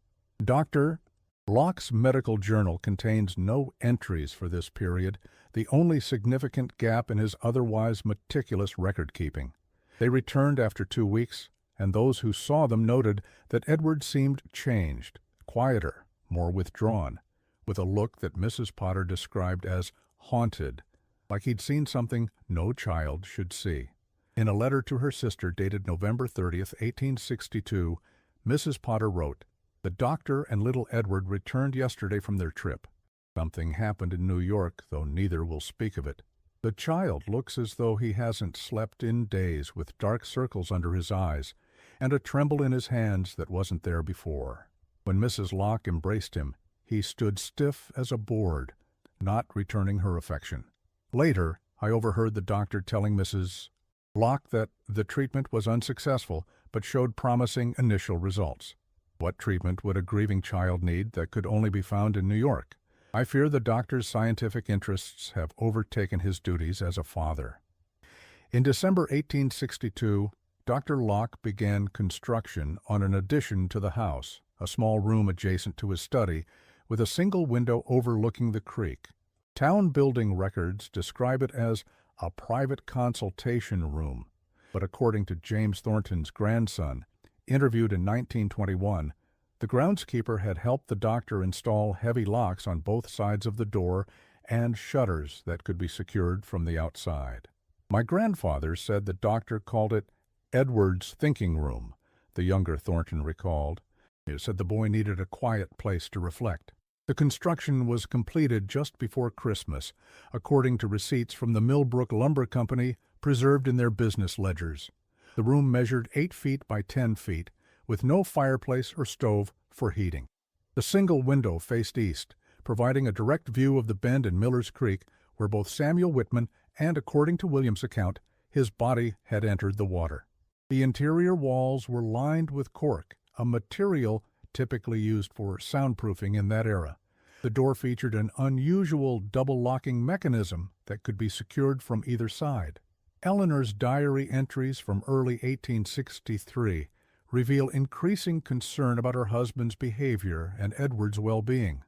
Dr. Locke's medical journal contains no entries for this period, the only significant gap in his otherwise meticulous record-keeping. They returned after 2 weeks, and those who saw them noted that Edward seemed changed, quieter, more withdrawn, with a look that Mrs. Potter described as haunted, like he'd seen something no child should see. In a letter to her sister dated November 30th, 1862, Mrs. Potter wrote, "The doctor and little Edward returned yesterday from their trip. Something happened in New York, though neither will speak of it. The child looks as though he hasn't slept in days, with dark circles under his eyes, and a tremble in his hands that wasn't there before. When Mrs. Locke embraced him, he stood stiff as a board, not returning her affection." Later, I overheard the doctor telling Mrs. Locke that the treatment was unsuccessful, but showed promising initial results. What treatment would a grieving child need that could only be found in New York? I fear the doctor's scientific interests have overtaken his duties as a father. In December 1862, Dr. Locke began construction on an addition to the house, a small room adjacent to his study, with a single window overlooking the creek. Town building records describe it as a private consultation room, but according to James Thornton's grandson, interviewed in 1921, the groundskeeper had helped the doctor install heavy locks on both sides of the door and shutters that could be secured from the outside. My grandfather said the doctor called it Edward's thinking room, the younger Thornton recalled. He said the boy needed a quiet place to reflect. The construction was completed just before Christmas, according to receipts from the Millbrook Lumber Company preserved in their business ledgers. The room measured 8 feet by 10 feet, with no fireplace or stove for heating. The single window faced east, providing a direct view of the bend in Miller's Creek, where both Samuel Whitman and, according to William's account, his body had entered the water. The interior walls were lined with cork, a material typically used for soundproofing in that era. The door featured an unusual double-locking mechanism that could be secured from either side. Eleanor's diary entries from early 1863 reveal increasing concern about her husband's behavior and Edward's well-being.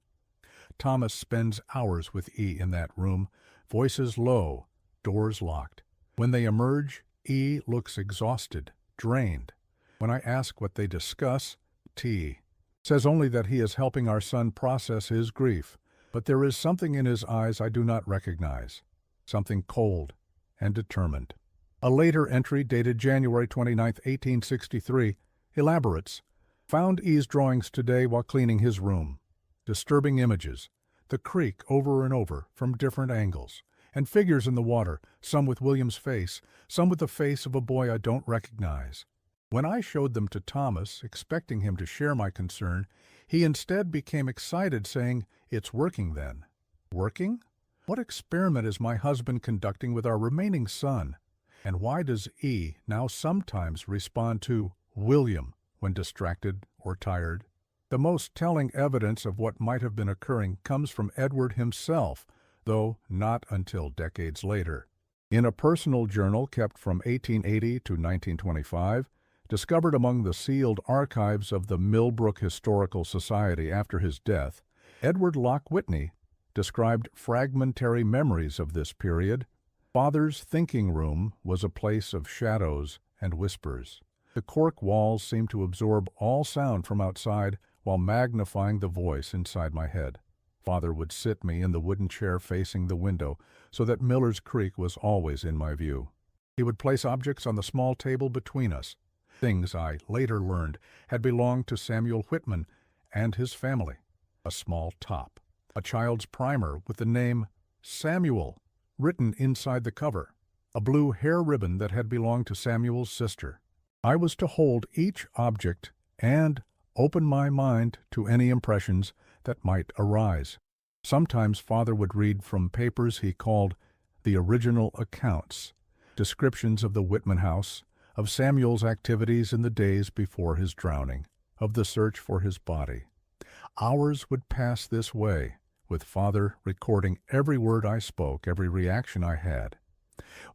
Thomas spends hours with E in that room, voices low, doors locked. When they emerge, E looks exhausted, drained. When I ask what they discuss, T says only that he is helping our son process his grief, but there is something in his eyes I do not recognize, something cold and determined. A later entry dated January 29, 1863, elaborates, "Found E's drawings today while cleaning his room. Disturbing images, the creek over and over from different angles, and figures in the water, some with William's face, some with the face of a boy I don't recognize." When I showed them to Thomas, expecting him to share my concern, he instead became excited, saying, "It's working then." Working? What experiment is my husband conducting with our remaining son? And why does E now sometimes respond to William when distracted or tired? The most telling evidence of what might have been occurring comes from Edward himself, though not until decades later. In a personal journal kept from 1880 to 1925, discovered among the sealed archives of the Millbrook Historical Society after his death, Edward Locke Whitney described fragmentary memories of this period. Father's thinking room was a place of shadows and whispers. The cork walls seemed to absorb all sound from outside while magnifying the voice inside my head. Father would sit me in the wooden chair facing the window so that Miller's Creek was always in my view. He would place objects on the small table between us, things I later learned had belonged to Samuel Whitman and his family. A small top, a child's primer with the name Samuel written inside the cover, a blue hair ribbon that had belonged to Samuel's sister. I was to hold each object and open my mind to any impressions that might arise. Sometimes Father would read from papers he called the original accounts, descriptions of the Whitman house, of Samuel's activities in the days before his drowning, of the search for his body. Hours would pass this way, with Father recording every word I spoke, every reaction I had.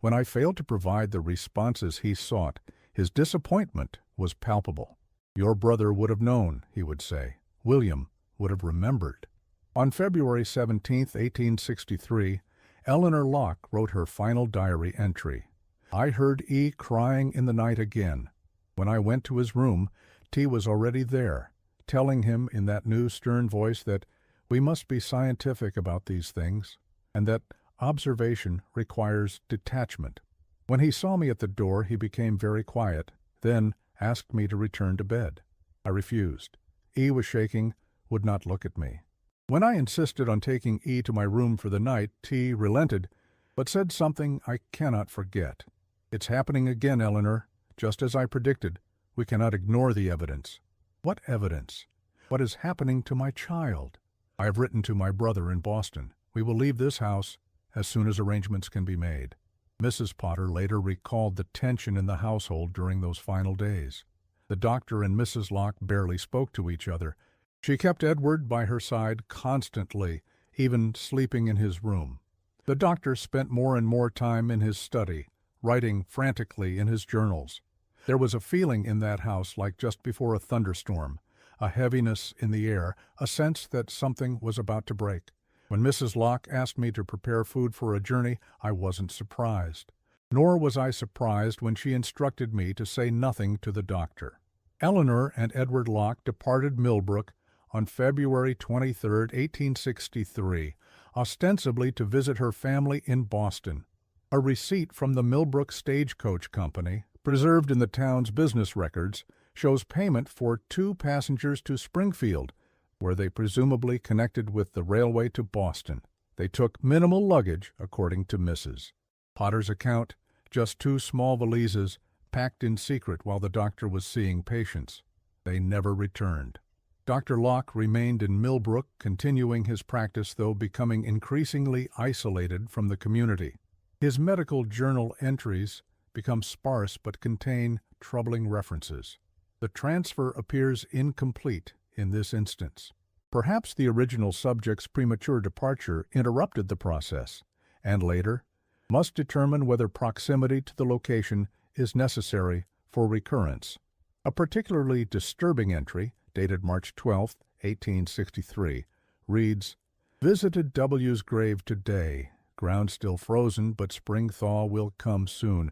When I failed to provide the responses he sought, his disappointment was palpable. "Your brother would have known," he would say. "William would have remembered." On February 17, 1863, Eleanor Locke wrote her final diary entry. "I heard E crying in the night again. When I went to his room, T was already there, telling him in that new stern voice that we must be scientific about these things, and that observation requires detachment. When he saw me at the door, he became very quiet, then asked me to return to bed. I refused. E was shaking, would not look at me. When I insisted on taking E to my room for the night, T relented, but said something I cannot forget. 'It's happening again, Eleanor. Just as I predicted, we cannot ignore the evidence.' What evidence? What is happening to my child? I have written to my brother in Boston. We will leave this house as soon as arrangements can be made." Mrs. Potter later recalled the tension in the household during those final days. The doctor and Mrs. Locke barely spoke to each other. She kept Edward by her side constantly, even sleeping in his room. The doctor spent more and more time in his study, writing frantically in his journals. There was a feeling in that house like just before a thunderstorm, a heaviness in the air, a sense that something was about to break. When Mrs. Locke asked me to prepare food for a journey, I wasn't surprised. Nor was I surprised when she instructed me to say nothing to the doctor. Eleanor and Edward Locke departed Millbrook on February 23, 1863, ostensibly to visit her family in Boston. A receipt from the Millbrook Stagecoach Company, preserved in the town's business records, shows payment for 2 passengers to Springfield, where they presumably connected with the railway to Boston. They took minimal luggage, according to Mrs. Potter's account, just 2 small valises packed in secret while the doctor was seeing patients. They never returned. Dr. Locke remained in Millbrook, continuing his practice, though becoming increasingly isolated from the community. His medical journal entries become sparse but contain troubling references. The transfer appears incomplete in this instance. Perhaps the original subject's premature departure interrupted the process, and later must determine whether proximity to the location is necessary for recurrence. A particularly disturbing entry, dated March 12, 1863, reads, "Visited W.'s grave today. Ground still frozen, but spring thaw will come soon.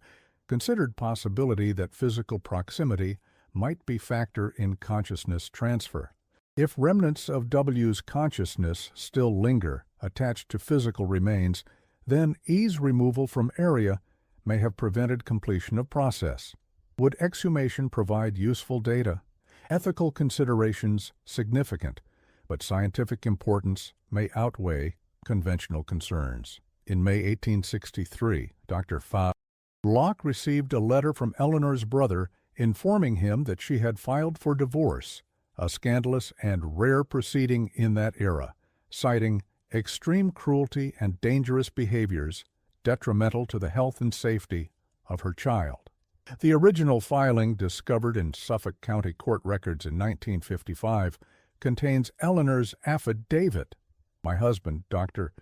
Considered possibility that physical proximity might be factor in consciousness transfer. If remnants of W.'s consciousness still linger attached to physical remains, then ease removal from area may have prevented completion of process. Would exhumation provide useful data? Ethical considerations significant, but scientific importance may outweigh conventional concerns." In May 1863, Dr. Fa. Locke received a letter from Eleanor's brother informing him that she had filed for divorce, a scandalous and rare proceeding in that era, citing extreme cruelty and dangerous behaviors detrimental to the health and safety of her child. The original filing, discovered in Suffolk County Court records in 1955, contains Eleanor's affidavit. "My husband, Dr.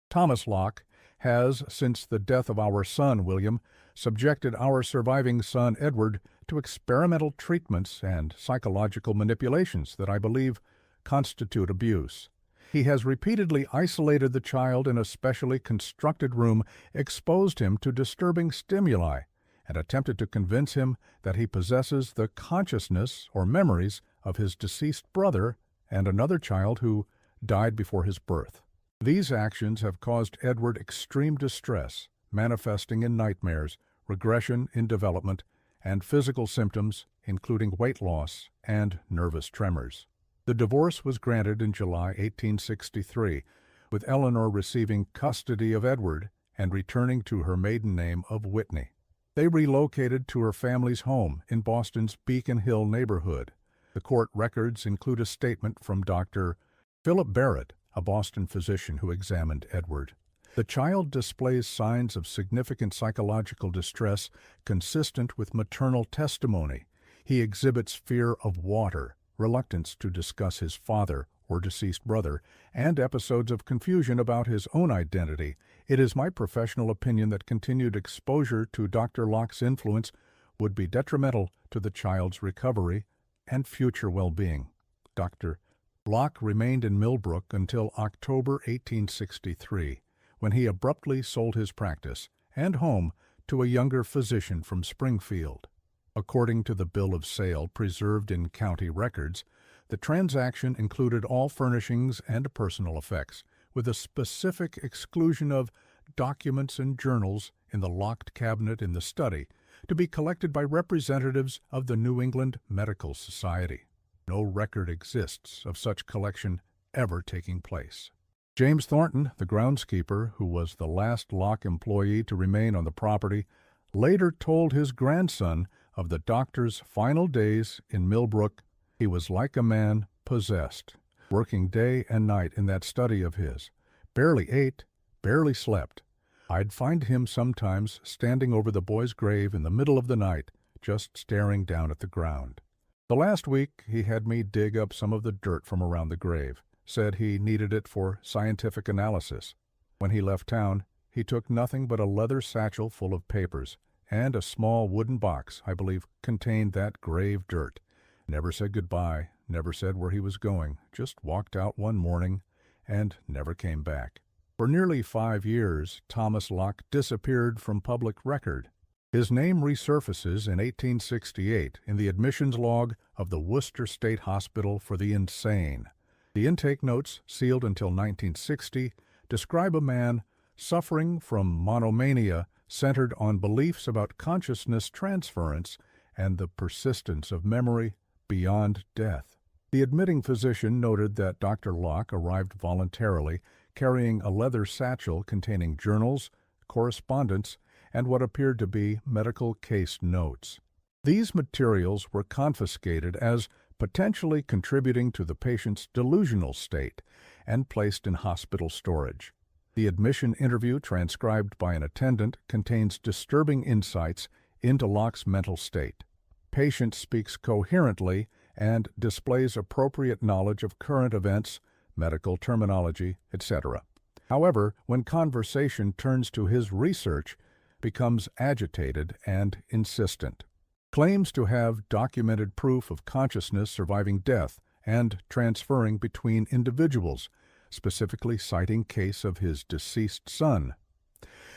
Thomas Locke, has, since the death of our son, William, subjected our surviving son, Edward, to experimental treatments and psychological manipulations that I believe constitute abuse. He has repeatedly isolated the child in a specially constructed room, exposed him to disturbing stimuli, and attempted to convince him that he possesses the consciousness or memories of his deceased brother and another child who died before his birth. These actions have caused Edward extreme distress, manifesting in nightmares, regression in development, and physical symptoms, including weight loss and nervous tremors." The divorce was granted in July 1863, with Eleanor receiving custody of Edward and returning to her maiden name of Whitney. They relocated to her family's home in Boston's Beacon Hill neighborhood. The court records include a statement from Dr. Philip Barrett, a Boston physician who examined Edward. "The child displays signs of significant psychological distress consistent with maternal testimony. He exhibits fear of water, reluctance to discuss his father or deceased brother, and episodes of confusion about his own identity. It is my professional opinion that continued exposure to Dr. Locke's influence would be detrimental to the child's recovery and future well-being." Dr. Locke remained in Millbrook until October 1863, when he abruptly sold his practice and home to a younger physician from Springfield. According to the bill of sale preserved in county records, the transaction included all furnishings and personal effects, with a specific exclusion of documents and journals in the locked cabinet in the study, to be collected by representatives of the New England Medical Society. No record exists of such collection ever taking place. James Thornton, the groundskeeper, who was the last Locke employee to remain on the property, later told his grandson of the doctor's final days in Millbrook. "He was like a man possessed, working day and night in that study of his. Barely ate, barely slept. I'd find him sometimes standing over the boy's grave in the middle of the night, just staring down at the ground. The last week he had me dig up some of the dirt from around the grave, said he needed it for scientific analysis. When he left town, he took nothing but a leather satchel full of papers, and a small wooden box, I believe, contained that grave dirt. Never said goodbye, never said where he was going, just walked out one morning and never came back." For nearly 5 years, Thomas Locke disappeared from public record. His name resurfaces in 1868 in the admissions log of the Worcester State Hospital for the Insane. The intake notes, sealed until 1960, describe a man suffering from monomania centered on beliefs about consciousness transference and the persistence of memory beyond death. The admitting physician noted that Dr. Locke arrived voluntarily, carrying a leather satchel containing journals, correspondence, and what appeared to be medical case notes. These materials were confiscated as potentially contributing to the patient's delusional state and placed in hospital storage. The admission interview transcribed by an attendant contains disturbing insights into Locke's mental state. Patient speaks coherently and displays appropriate knowledge of current events, medical terminology, etc. However, when conversation turns to his research, becomes agitated and insistent. claims to have documented proof of consciousness surviving death and transferring between individuals, specifically citing case of his deceased son.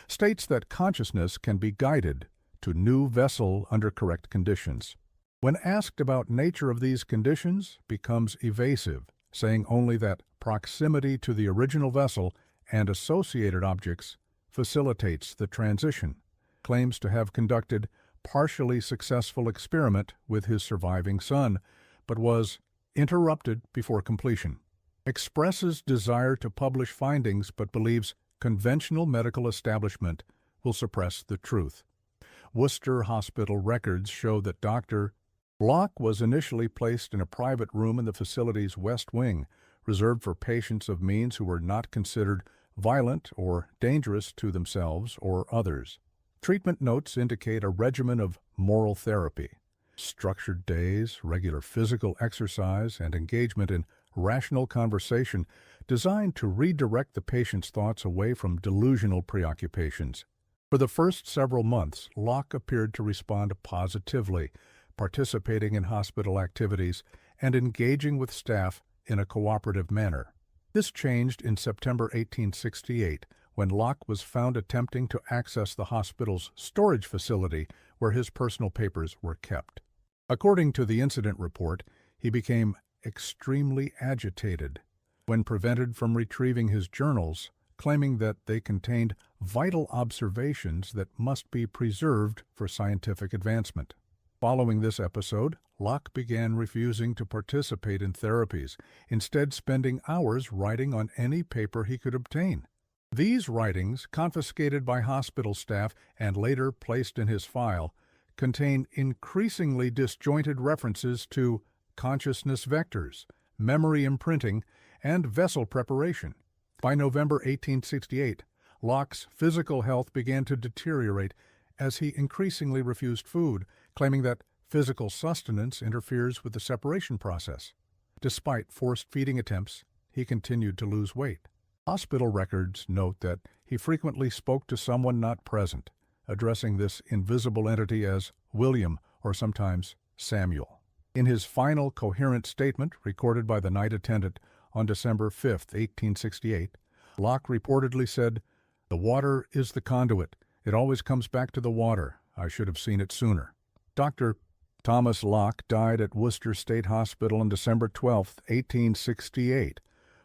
States that consciousness can be guided to new vessel under correct conditions. When asked about nature of these conditions, becomes evasive, saying only that proximity to the original vessel and associated objects facilitates the transition. Claims to have conducted partially successful experiment with his surviving son, but was interrupted before completion. Expresses desire to publish findings but believes conventional medical establishment will suppress the truth. Worcester Hospital records show that Dr. Locke was initially placed in a private room in the facility's west wing, reserved for patients of means who were not considered violent or dangerous to themselves or others. Treatment notes indicate a regimen of moral therapy, structured days, regular physical exercise, and engagement in rational conversation designed to redirect the patient's thoughts away from delusional preoccupations. For the first several months, Locke appeared to respond positively, participating in hospital activities and engaging with staff in a cooperative manner. This changed in September 1868, when Locke was found attempting to access the hospital's storage facility where his personal papers were kept. According to the incident report, he became extremely agitated when prevented from retrieving his journals, claiming that they contained vital observations that must be preserved for scientific advancement. Following this episode, Locke began refusing to participate in therapies, instead spending hours writing on any paper he could obtain. These writings, confiscated by hospital staff and later placed in his file, contain increasingly disjointed references to consciousness vectors, memory imprinting, and vessel preparation. By November 1868, Locke's physical health began to deteriorate as he increasingly refused food, claiming that physical sustenance interferes with the separation process. Despite forced feeding attempts, he continued to lose weight. Hospital records note that he frequently spoke to someone not present, addressing this invisible entity as William or sometimes Samuel. In his final coherent statement recorded by the night attendant on December 5, 1868, Locke reportedly said, "The water is the conduit. It always comes back to the water. I should have seen it sooner." Dr. Thomas Locke died at Worcester State Hospital on December 12, 1868,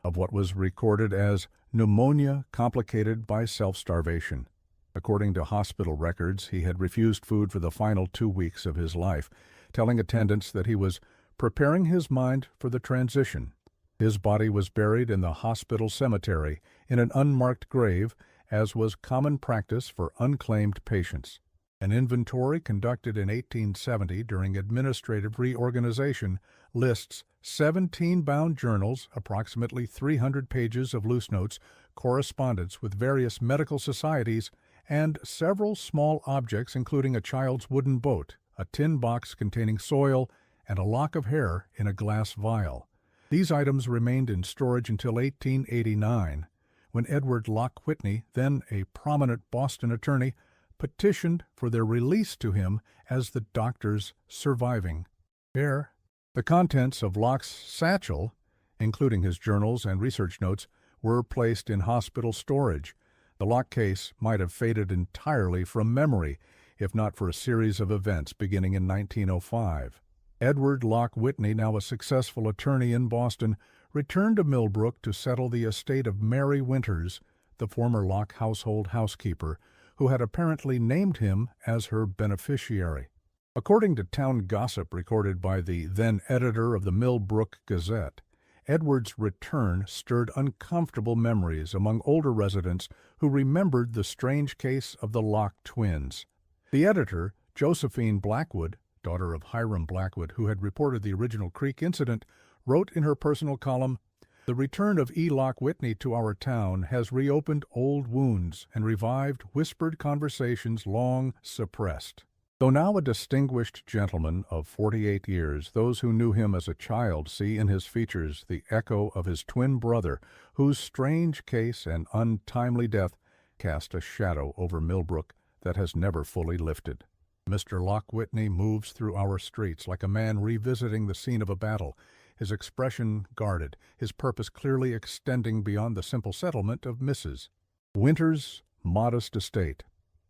of what was recorded as pneumonia complicated by self-starvation. According to hospital records, he had refused food for the final 2 weeks of his life, telling attendants that he was preparing his mind for the transition. His body was buried in the hospital cemetery in an unmarked grave, as was common practice for unclaimed patients. An inventory conducted in 1870 during administrative reorganization lists 17 bound journals, approximately 300 pages of loose notes, correspondence with various medical societies, and several small objects including a child's wooden boat, a tin box containing soil, and a lock of hair in a glass vial. These items remained in storage until 1889, when Edward Locke Whitney, then a prominent Boston attorney, petitioned for their release to him as the doctor's surviving heir. The contents of Locke's satchel, including his journals and research notes, were placed in hospital storage. The Locke case might have faded entirely from memory, if not for a series of events beginning in 1905. Edward Locke Whitney, now a successful attorney in Boston, returned to Millbrook to settle the estate of Mary Winters, the former Locke household housekeeper, who had apparently named him as her beneficiary. According to town gossip recorded by the then editor of the Millbrook Gazette, Edward's return stirred uncomfortable memories among older residents who remembered the strange case of the Locke twins. The editor, Josephine Blackwood, daughter of Hiram Blackwood, who had reported the original Creek incident, wrote in her personal column, "The return of E. Locke Whitney to our town has reopened old wounds and revived whispered conversations long suppressed." Though now a distinguished gentleman of 48 years, those who knew him as a child see in his features the echo of his twin brother, whose strange case and untimely death cast a shadow over Millbrook that has never fully lifted. Mr. Locke Whitney moves through our streets like a man revisiting the scene of a battle, his expression guarded, his purpose clearly extending beyond the simple settlement of Mrs. Winter's modest estate.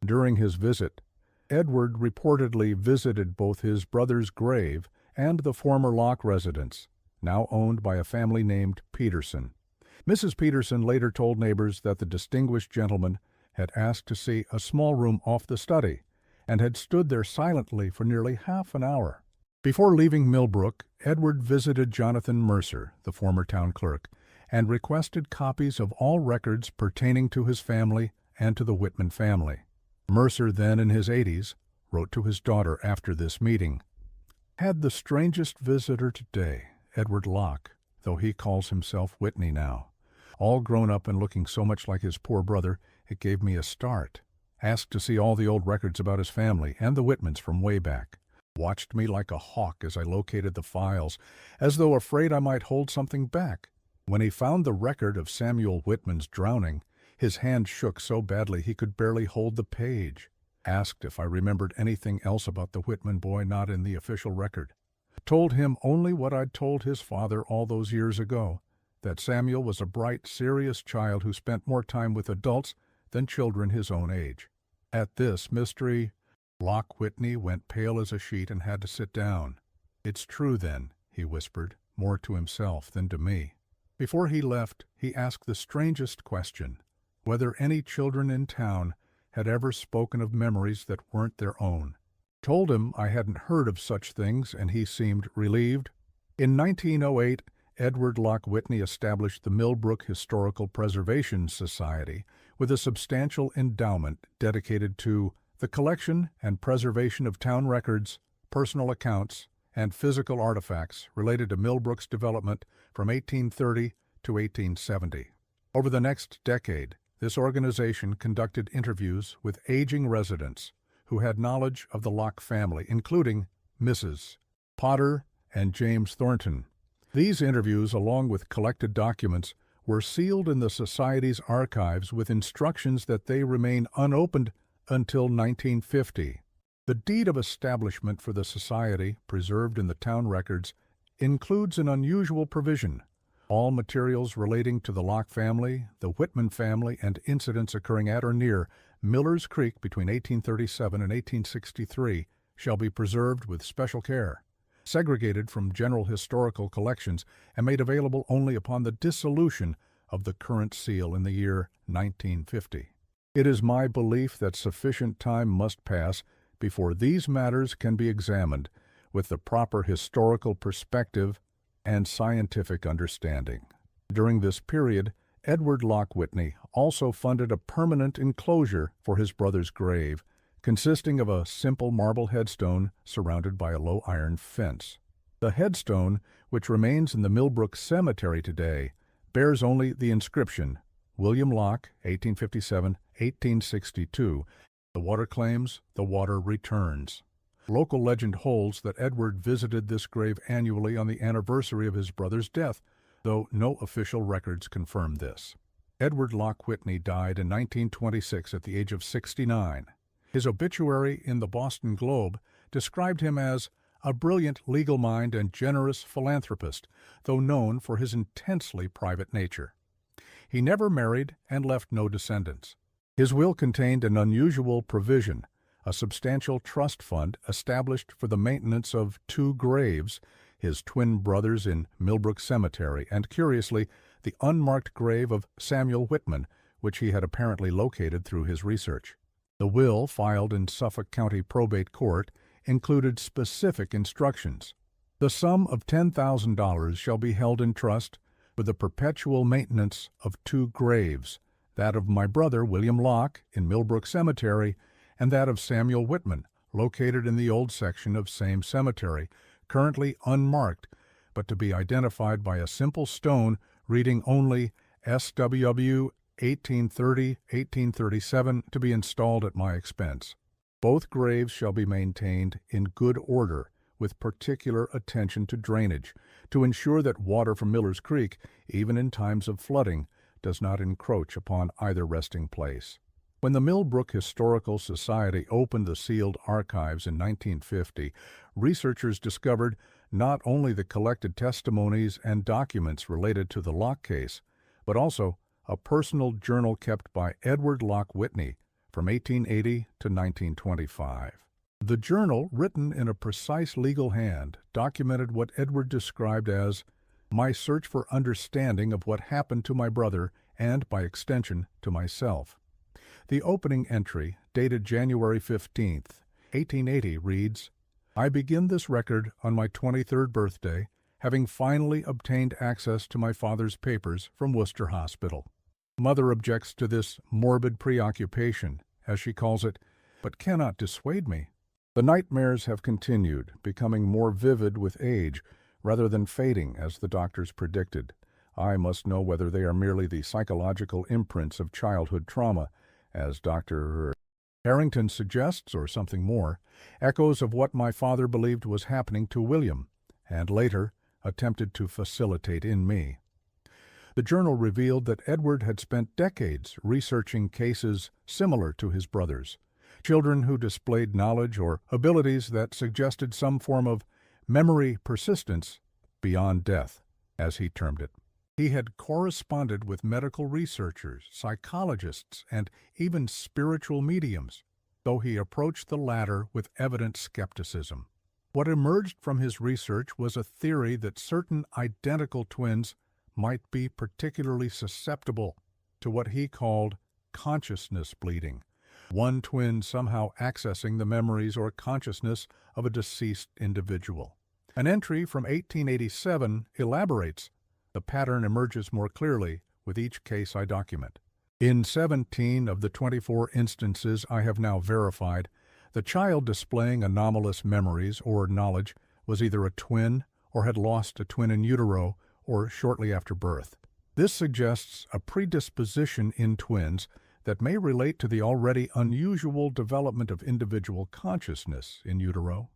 During his visit, Edward reportedly visited both his brother's grave and the former Locke residence, now owned by a family named Peterson. Mrs. Peterson later told neighbors that the distinguished gentleman had asked to see a small room off the study, and had stood there silently for nearly half an hour. Before leaving Millbrook, Edward visited Jonathan Mercer, the former town clerk, and requested copies of all records pertaining to his family and to the Whitman family. Mercer, then in his 80s, wrote to his daughter after this meeting, "Had the strangest visitor today, Edward Locke, though he calls himself Whitney now. All grown up and looking so much like his poor brother, it gave me a start. Asked to see all the old records about his family and the Whitmans from way back. Watched me like a hawk as I located the files, as though afraid I might hold something back. When he found the record of Samuel Whitman's drowning, his hand shook so badly he could barely hold the page. Asked if I remembered anything else about the Whitman boy not in the official record. Told him only what I'd told his father all those years ago, that Samuel was a bright, serious child who spent more time with adults than children his own age." At this mystery, Locke Whitney went pale as a sheet and had to sit down. "It's true, then," he whispered, more to himself than to me. Before he left, he asked the strangest question, whether any children in town had ever spoken of memories that weren't their own. Told him I hadn't heard of such things, and he seemed relieved. In 1908, Edward Locke Whitney established the Millbrook Historical Preservation Society with a substantial endowment dedicated to the collection and preservation of town records, personal accounts, and physical artifacts related to Millbrook's development from 1830 to 1870. Over the next decade, this organization conducted interviews with aging residents who had knowledge of the Locke family, including Mrs. Potter and James Thornton. These interviews, along with collected documents, were sealed in the Society's archives with instructions that they remain unopened until 1950. The deed of establishment for the Society, preserved in the town records, includes an unusual provision. All materials relating to the Locke family, the Whitman family, and incidents occurring at or near Miller's Creek between 1837 and 1863 shall be preserved with special care, segregated from general historical collections, and made available only upon the dissolution of the current seal in the year 1950. It is my belief that sufficient time must pass before these matters can be examined with the proper historical perspective and scientific understanding. During this period, Edward Locke Whitney also funded a permanent enclosure for his brother's grave, consisting of a simple marble headstone surrounded by a low iron fence. The headstone, which remains in the Millbrook Cemetery today, bears only the inscription, William Locke, 1857-1862. The water claims, the water returns. Local legend holds that Edward visited this grave annually on the anniversary of his brother's death, though no official records confirm this. Edward Locke Whitney died in 1926 at the age of 69. His obituary in the Boston Globe described him as a brilliant legal mind and generous philanthropist, though known for his intensely private nature. He never married and left no descendants. His will contained an unusual provision, a substantial trust fund established for the maintenance of 2 graves, his twin brothers in Millbrook Cemetery, and curiously, the unmarked grave of Samuel Whitman, which he had apparently located through his research. The will, filed in Suffolk County Probate Court, included specific instructions. The sum of $10,000 shall be held in trust for the perpetual maintenance of 2 graves, that of my brother William Locke in Millbrook Cemetery, and that of Samuel Whitman, located in the old section of same cemetery, currently unmarked, but to be identified by a simple stone reading only SWW 1830-1837 to be installed at my expense. Both graves shall be maintained in good order, with particular attention to drainage, to ensure that water from Miller's Creek, even in times of flooding, does not encroach upon either resting place. When the Millbrook Historical Society opened the sealed archives in 1950, researchers discovered not only the collected testimonies and documents related to the Locke case, but also a personal journal kept by Edward Locke Whitney from 1880 to 1925. The journal, written in a precise legal hand, documented what Edward described as my search for understanding of what happened to my brother and, by extension, to myself. The opening entry, dated January 15, 1880, reads, I begin this record on my 23rd birthday, having finally obtained access to my father's papers from Worcester Hospital. Mother objects to this morbid preoccupation, as she calls it, but cannot dissuade me. The nightmares have continued, becoming more vivid with age, rather than fading as the doctors predicted. I must know whether they are merely the psychological imprints of childhood trauma, as Dr. Harrington suggests, or something more, echoes of what my father believed was happening to William, and later attempted to facilitate in me. The journal revealed that Edward had spent decades researching cases similar to his brother's, children who displayed knowledge or abilities that suggested some form of memory persistence beyond death, as he termed it. He had corresponded with medical researchers, psychologists, and even spiritual mediums, though he approached the latter with evident skepticism. What emerged from his research was a theory that certain identical twins might be particularly susceptible to what he called consciousness bleeding, one twin somehow accessing the memories or consciousness of a deceased individual. An entry from 1887 elaborates. The pattern emerges more clearly with each case I document. In 17 of the 24 instances I have now verified, the child displaying anomalous memories or knowledge was either a twin or had lost a twin in utero or shortly after birth. This suggests a predisposition in twins that may relate to the already unusual development of individual consciousness in utero.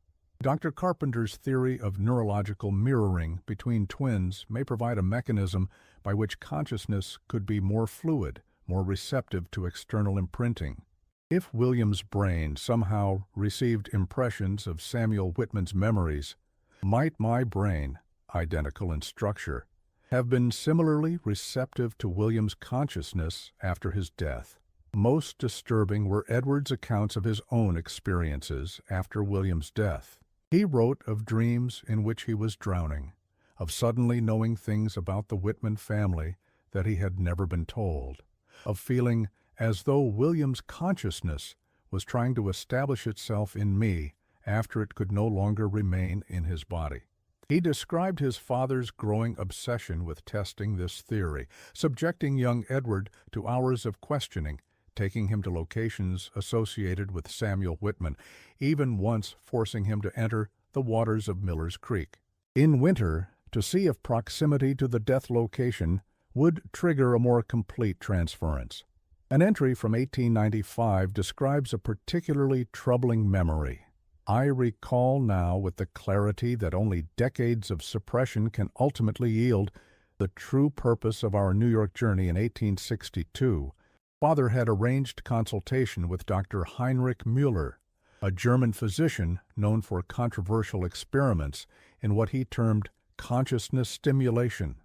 Dr. Carpenter's theory of neurological mirroring between twins may provide a mechanism by which consciousness could be more fluid, more receptive to external imprinting. If William's brain somehow received impressions of Samuel Whitman's memories, might my brain, identical in structure, have been similarly receptive to William's consciousness after his death? Most disturbing were Edward's accounts of his own experiences after William's death. He wrote of dreams in which he was drowning, of suddenly knowing things about the Whitman family that he had never been told, of feeling as though William's consciousness was trying to establish itself in me after it could no longer remain in his body. He described his father's growing obsession with testing this theory, subjecting young Edward to hours of questioning, taking him to locations associated with Samuel Whitman, even once forcing him to enter the waters of Miller's Creek. In winter, to see if proximity to the death location would trigger a more complete transference. An entry from 1895 describes a particularly troubling memory. I recall now with the clarity that only decades of suppression can ultimately yield the true purpose of our New York journey in 1862. Father had arranged consultation with Dr. Heinrich Müller, a German physician known for controversial experiments in what he termed consciousness stimulation.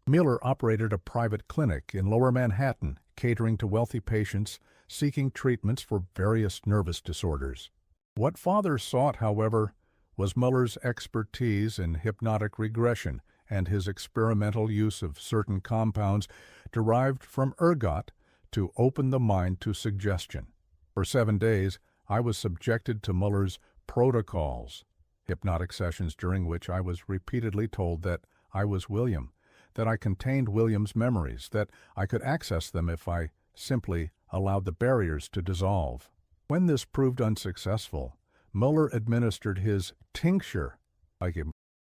Müller operated a private clinic in Lower Manhattan, catering to wealthy patients seeking treatments for various nervous disorders. What Father sought, however, was Müller's expertise in hypnotic regression and his experimental use of certain compounds derived from ergot to open the mind to suggestion. For 7 days, I was subjected to Müller's protocols, hypnotic sessions during which I was repeatedly told that I was William, that I contained William's memories, that I could access them if I simply allowed the barriers to dissolve. When this proved unsuccessful, Müller administered his tincture, a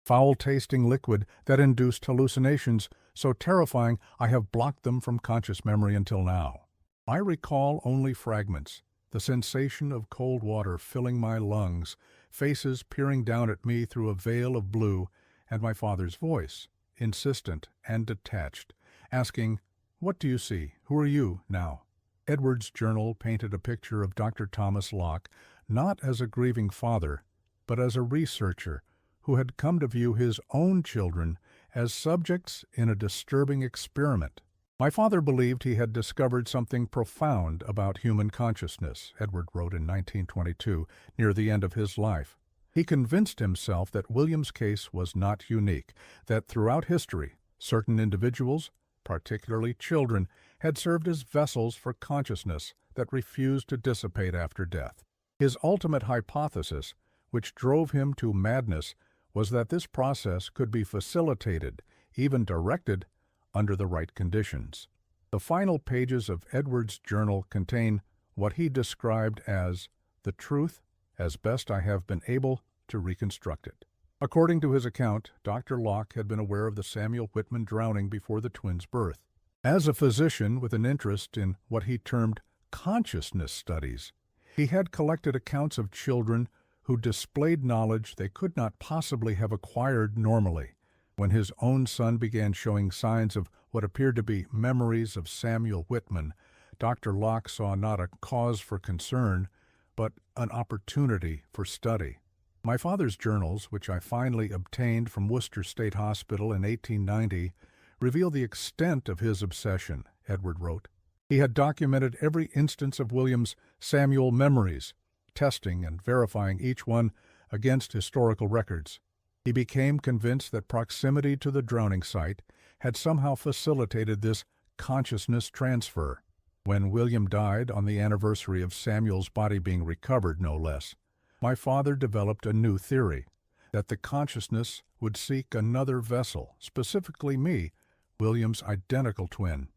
foul-tasting liquid that induced hallucinations so terrifying I have blocked them from conscious memory until now. I recall only fragments, the sensation of cold water filling my lungs, faces peering down at me through a veil of blue, and my father's voice, insistent and detached, asking, "What do you see? Who are you now?" Edward's journal painted a picture of Dr. Thomas Locke not as a grieving father, but as a researcher who had come to view his own children as subjects in a disturbing experiment. My father believed he had discovered something profound about human consciousness, Edward wrote in 1922, near the end of his life. He convinced himself that William's case was not unique, that throughout history, certain individuals, particularly children, had served as vessels for consciousness that refused to dissipate after death. His ultimate hypothesis, which drove him to madness, was that this process could be facilitated, even directed, under the right conditions. The final pages of Edward's journal contain what he described as the truth as best I have been able to reconstruct it. According to his account, Dr. Locke had been aware of the Samuel Whitman drowning before the twins' birth. As a physician with an interest in what he termed consciousness studies, he had collected accounts of children who displayed knowledge they could not possibly have acquired normally. When his own son began showing signs of what appeared to be memories of Samuel Whitman, Dr. Locke saw not a cause for concern, but an opportunity for study. My father's journals, which I finally obtained from Worcester State Hospital in 1890, reveal the extent of his obsession, Edward wrote. He had documented every instance of William's Samuel memories, testing and verifying each one against historical records. He became convinced that proximity to the drowning site had somehow facilitated this consciousness transfer. When William died on the anniversary of Samuel's body being recovered, no less, my father developed a new theory, that the consciousness would seek another vessel, specifically me, William's identical twin.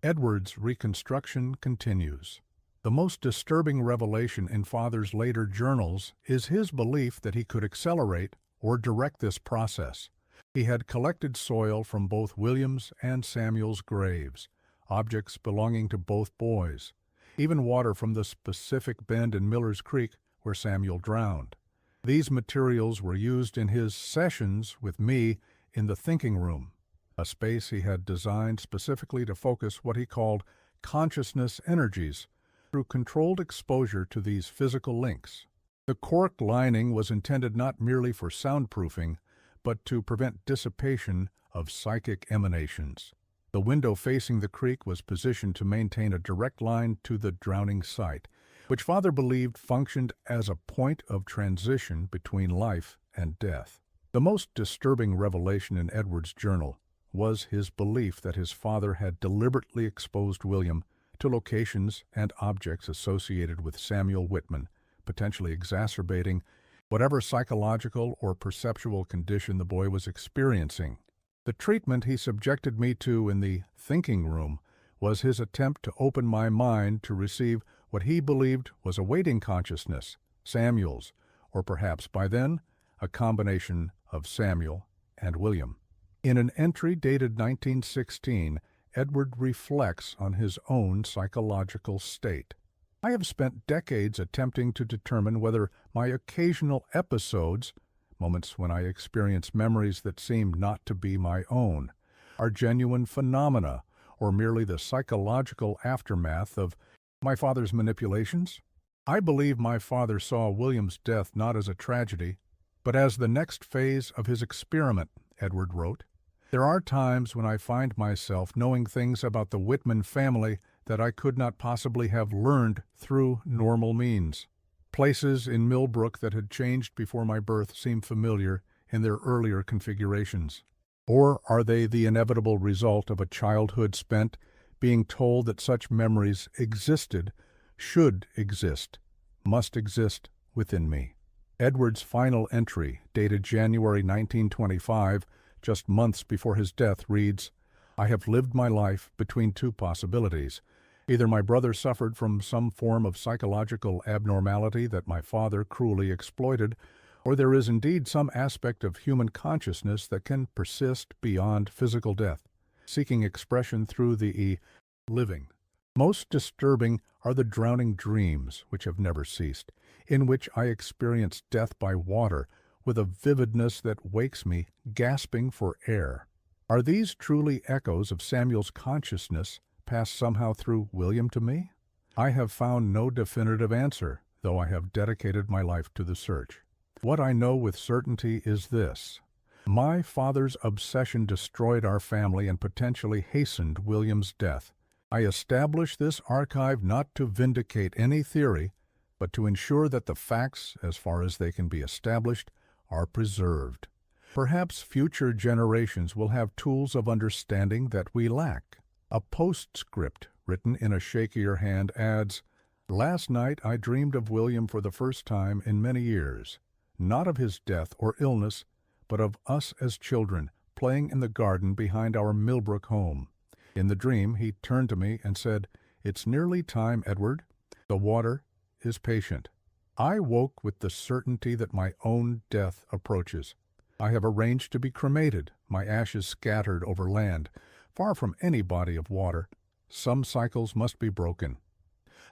Edward's reconstruction continues. The most disturbing revelation in Father's later journals is his belief that he could accelerate or direct this process. He had collected soil from both William's and Samuel's graves, objects belonging to both boys, even water from the specific bend in Miller's Creek where Samuel drowned. These materials were used in his sessions with me in the thinking room, a space he had designed specifically to focus what he called consciousness energies through controlled exposure to these physical links. The cork lining was intended not merely for soundproofing, but to prevent dissipation of psychic emanations. The window facing the creek was positioned to maintain a direct line to the drowning site, which Father believed functioned as a point of transition between life and death. The most disturbing revelation in Edward's journal was his belief that his father had deliberately exposed William to locations and objects associated with Samuel Whitman, potentially exacerbating whatever psychological or perceptual condition the boy was experiencing. The treatment he subjected me to in the thinking room was his attempt to open my mind to receive what he believed was a waiting consciousness, Samuel's, or perhaps by then, a combination of Samuel and William. In an entry dated 1916, Edward reflects on his own psychological state. I have spent decades attempting to determine whether my occasional episodes, moments when I experience memories that seem not to be my own, are genuine phenomena or merely the psychological aftermath of my father's manipulations. I believe my father saw William's death not as a tragedy, but as the next phase of his experiment, Edward wrote. There are times when I find myself knowing things about the Whitman family that I could not possibly have learned through normal means. Places in Millbrook that had changed before my birth seem familiar in their earlier configurations. Or are they the inevitable result of a childhood spent being told that such memories existed, should exist, must exist within me? Edward's final entry, dated January 1925, just months before his death, reads, "I have lived my life between two possibilities. Either my brother suffered from some form of psychological abnormality that my father cruelly exploited, or there is indeed some aspect of human consciousness that can persist beyond physical death, seeking expression through the living. Most disturbing are the drowning dreams, which have never ceased, in which I experience death by water with a vividness that wakes me gasping for air. Are these truly echoes of Samuel's consciousness passed somehow through William to me? I have found no definitive answer, though I have dedicated my life to the search. What I know with certainty is this. My father's obsession destroyed our family and potentially hastened William's death. I established this archive not to vindicate any theory, but to ensure that the facts, as far as they can be established, are preserved. Perhaps future generations will have tools of understanding that we lack. A postscript written in a shakier hand adds, "Last night I dreamed of William for the first time in many years, not of his death or illness, but of us as children, playing in the garden behind our Millbrook home. In the dream he turned to me and said, 'It's nearly time, Edward. The water is patient.' I woke with the certainty that my own death approaches. I have arranged to be cremated, my ashes scattered over land, far from any body of water. Some cycles must be broken."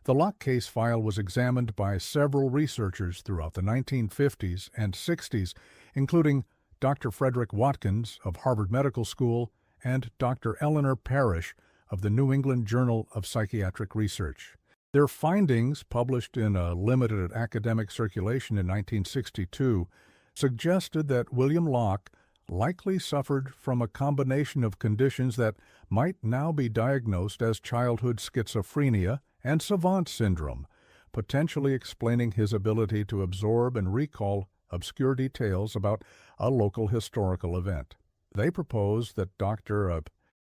The lock case file was examined by several researchers throughout the 1950s and 60s, including Dr. Frederick Watkins of Harvard Medical School and Dr. Eleanor Parrish of the New England Journal of Psychiatric Research. Their findings, published in a limited academic circulation in 1962, suggested that William Locke likely suffered from a combination of conditions that might now be diagnosed as childhood schizophrenia and savant syndrome, potentially explaining his ability to absorb and recall obscure details about a local historical event. They proposed that Dr.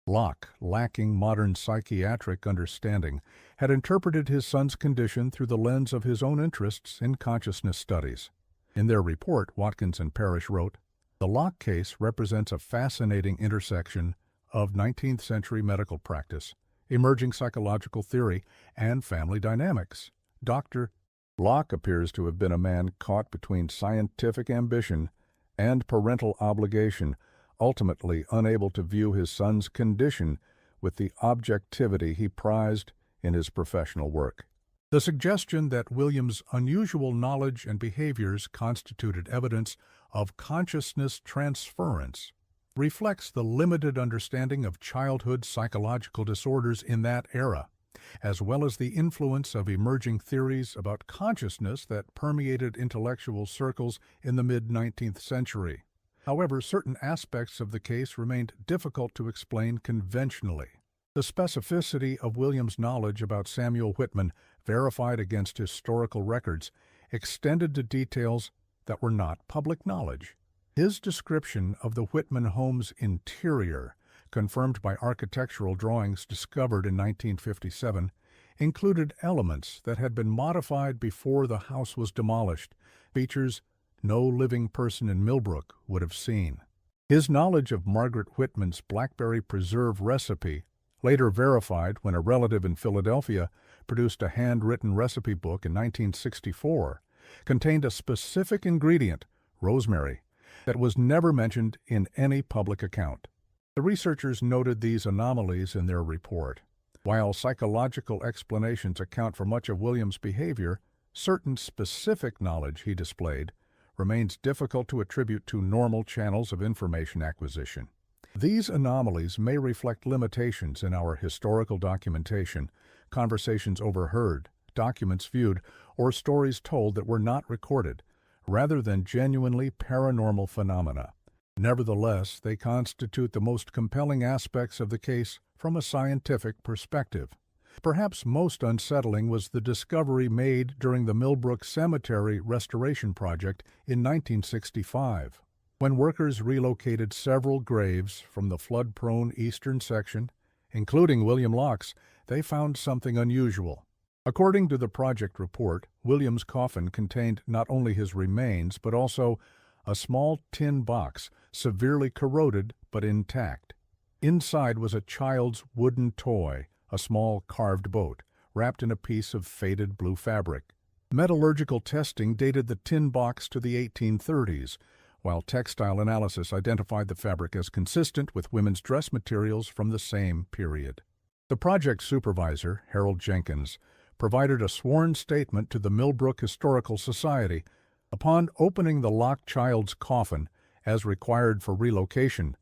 Locke, lacking modern psychiatric understanding, had interpreted his son's condition through the lens of his own interests in consciousness studies. In their report, Watkins and Parrish wrote, "The Locke case represents a fascinating intersection of 19th century medical practice, emerging psychological theory, and family dynamics. Dr. Locke appears to have been a man caught between scientific ambition and parental obligation, ultimately unable to view his son's condition with the objectivity he prized in his professional work." The suggestion that William's unusual knowledge and behaviors constituted evidence of consciousness transference reflects the limited understanding of childhood psychological disorders in that era, as well as the influence of emerging theories about consciousness that permeated intellectual circles in the mid-19th century. However, certain aspects of the case remained difficult to explain conventionally. The specificity of William's knowledge about Samuel Whitman, verified against historical records, extended to details that were not public knowledge. His description of the Whitman home's interior, confirmed by architectural drawings discovered in 1957, included elements that had been modified before the house was demolished, features no living person in Millbrook would have seen. His knowledge of Margaret Whitman's blackberry preserve recipe, later verified when a relative in Philadelphia produced a handwritten recipe book in 1964, contained a specific ingredient, rosemary, that was never mentioned in any public account. The researchers noted these anomalies in their report. While psychological explanations account for much of William's behavior, certain specific knowledge he displayed remains difficult to attribute to normal channels of information acquisition. These anomalies may reflect limitations in our historical documentation, conversations overheard, documents viewed, or stories told that were not recorded, rather than genuinely paranormal phenomena. Nevertheless, they constitute the most compelling aspects of the case from a scientific perspective. Perhaps most unsettling was the discovery made during the Millbrook Cemetery restoration project in 1965. When workers relocated several graves from the flood-prone eastern section, including William Locke's, they found something unusual. According to the project report, William's coffin contained not only his remains, but also a small tin box, severely corroded but intact. Inside was a child's wooden toy, a small carved boat, wrapped in a piece of faded blue fabric. Metallurgical testing dated the tin box to the 1830s, while textile analysis identified the fabric as consistent with women's dress materials from the same period. The project supervisor, Harold Jenkins, provided a sworn statement to the Millbrook Historical Society. Upon opening the Locke child's coffin, as required for relocation,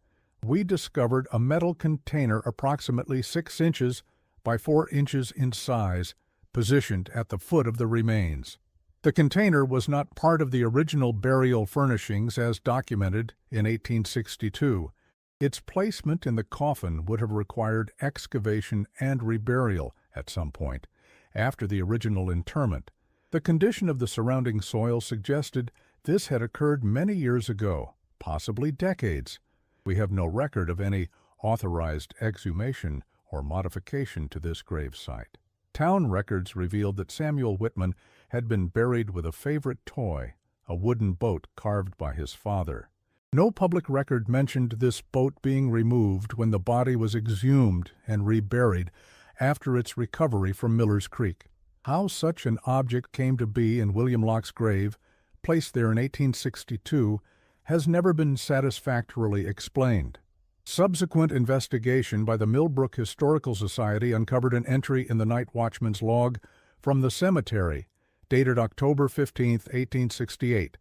we discovered a metal container approximately 6 inches by 4 inches in size, positioned at the foot of the remains. The container was not part of the original burial furnishings as documented in 1862. Its placement in the coffin would have required excavation and reburial at some point after the original interment. The condition of the surrounding soil suggested this had occurred many years ago, possibly decades. We have no record of any authorized exhumation or modification to this grave site. Town records revealed that Samuel Whitman had been buried with a favorite toy, a wooden boat carved by his father. No public record mentioned this boat being removed when the body was exhumed and reburied after its recovery from Miller's Creek. How such an object came to be in William Locke's grave, placed there in 1862, has never been satisfactorily explained. Subsequent investigation by the Millbrook Historical Society uncovered an entry in the night watchman's log from the cemetery, dated October 15, 1868,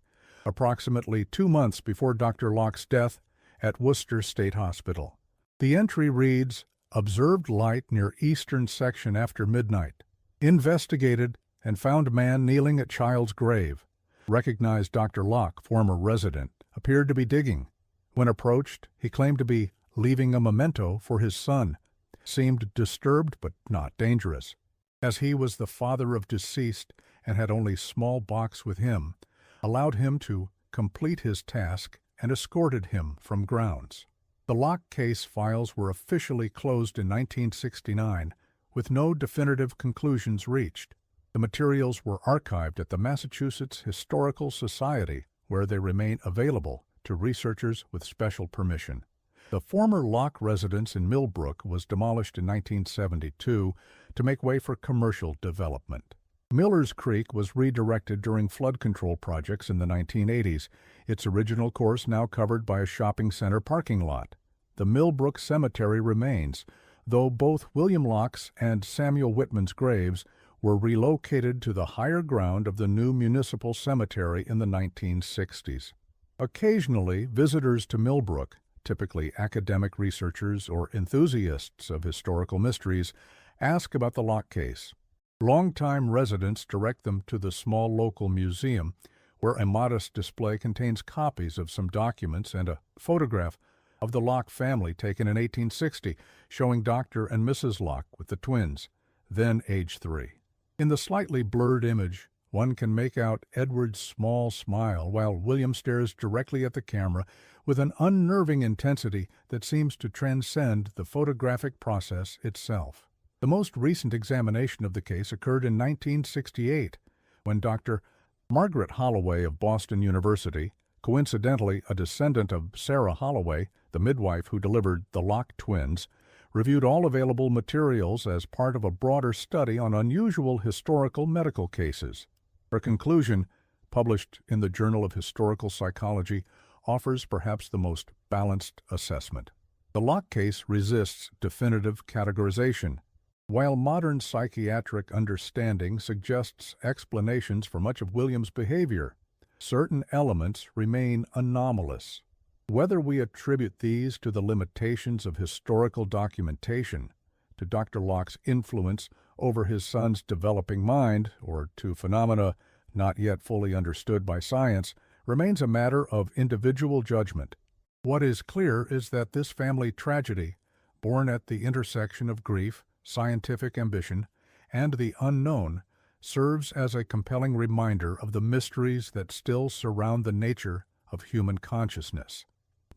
approximately 2 months before Dr. Locke's death at Worcester State Hospital. The entry reads, "Observed light near eastern section after midnight. Investigated and found man kneeling at child's grave. Recognized Dr. Locke, former resident, appeared to be digging. When approached, he claimed to be leaving a memento for his son. Seemed disturbed but not dangerous. As he was the father of deceased and had only small box with him, allowed him to complete his task and escorted him from grounds." The Locke case files were officially closed in 1969, with no definitive conclusions reached. The materials were archived at the Massachusetts Historical Society, where they remain available to researchers with special permission. The former Locke residence in Millbrook was demolished in 1972 to make way for commercial development. Miller's Creek was redirected during flood control projects in the 1980s, its original course now covered by a shopping center parking lot. The Millbrook Cemetery remains, though both William Locke's and Samuel Whitman's graves were relocated to the higher ground of the new municipal cemetery in the 1960s. Occasionally, visitors to Millbrook, typically academic researchers or enthusiasts of historical mysteries, ask about the Locke case. Longtime residents direct them to the small local museum, where a modest display contains copies of some documents and a photograph of the Locke family taken in 1860, showing Dr. and Mrs. Locke with the twins, then age 3. In the slightly blurred image, one can make out Edward's small smile while William stares directly at the camera with an unnerving intensity that seems to transcend the photographic process itself. The most recent examination of the case occurred in 1968, when Dr. Margaret Holloway of Boston University, coincidentally a descendant of Sarah Holloway, the midwife who delivered the Locke twins, reviewed all available materials as part of a broader study on unusual historical medical cases. Her conclusion, published in the Journal of Historical Psychology, offers perhaps the most balanced assessment. The Locke case resists definitive categorization. While modern psychiatric understanding suggests explanations for much of William's behavior, certain elements remain anomalous. Whether we attribute these to the limitations of historical documentation, to Dr. Locke's influence over his son's developing mind, or to phenomena not yet fully understood by science, remains a matter of individual judgment. What is clear is that this family tragedy, born at the intersection of grief, scientific ambition, and the unknown, serves as a compelling reminder of the mysteries that still surround the nature of human consciousness.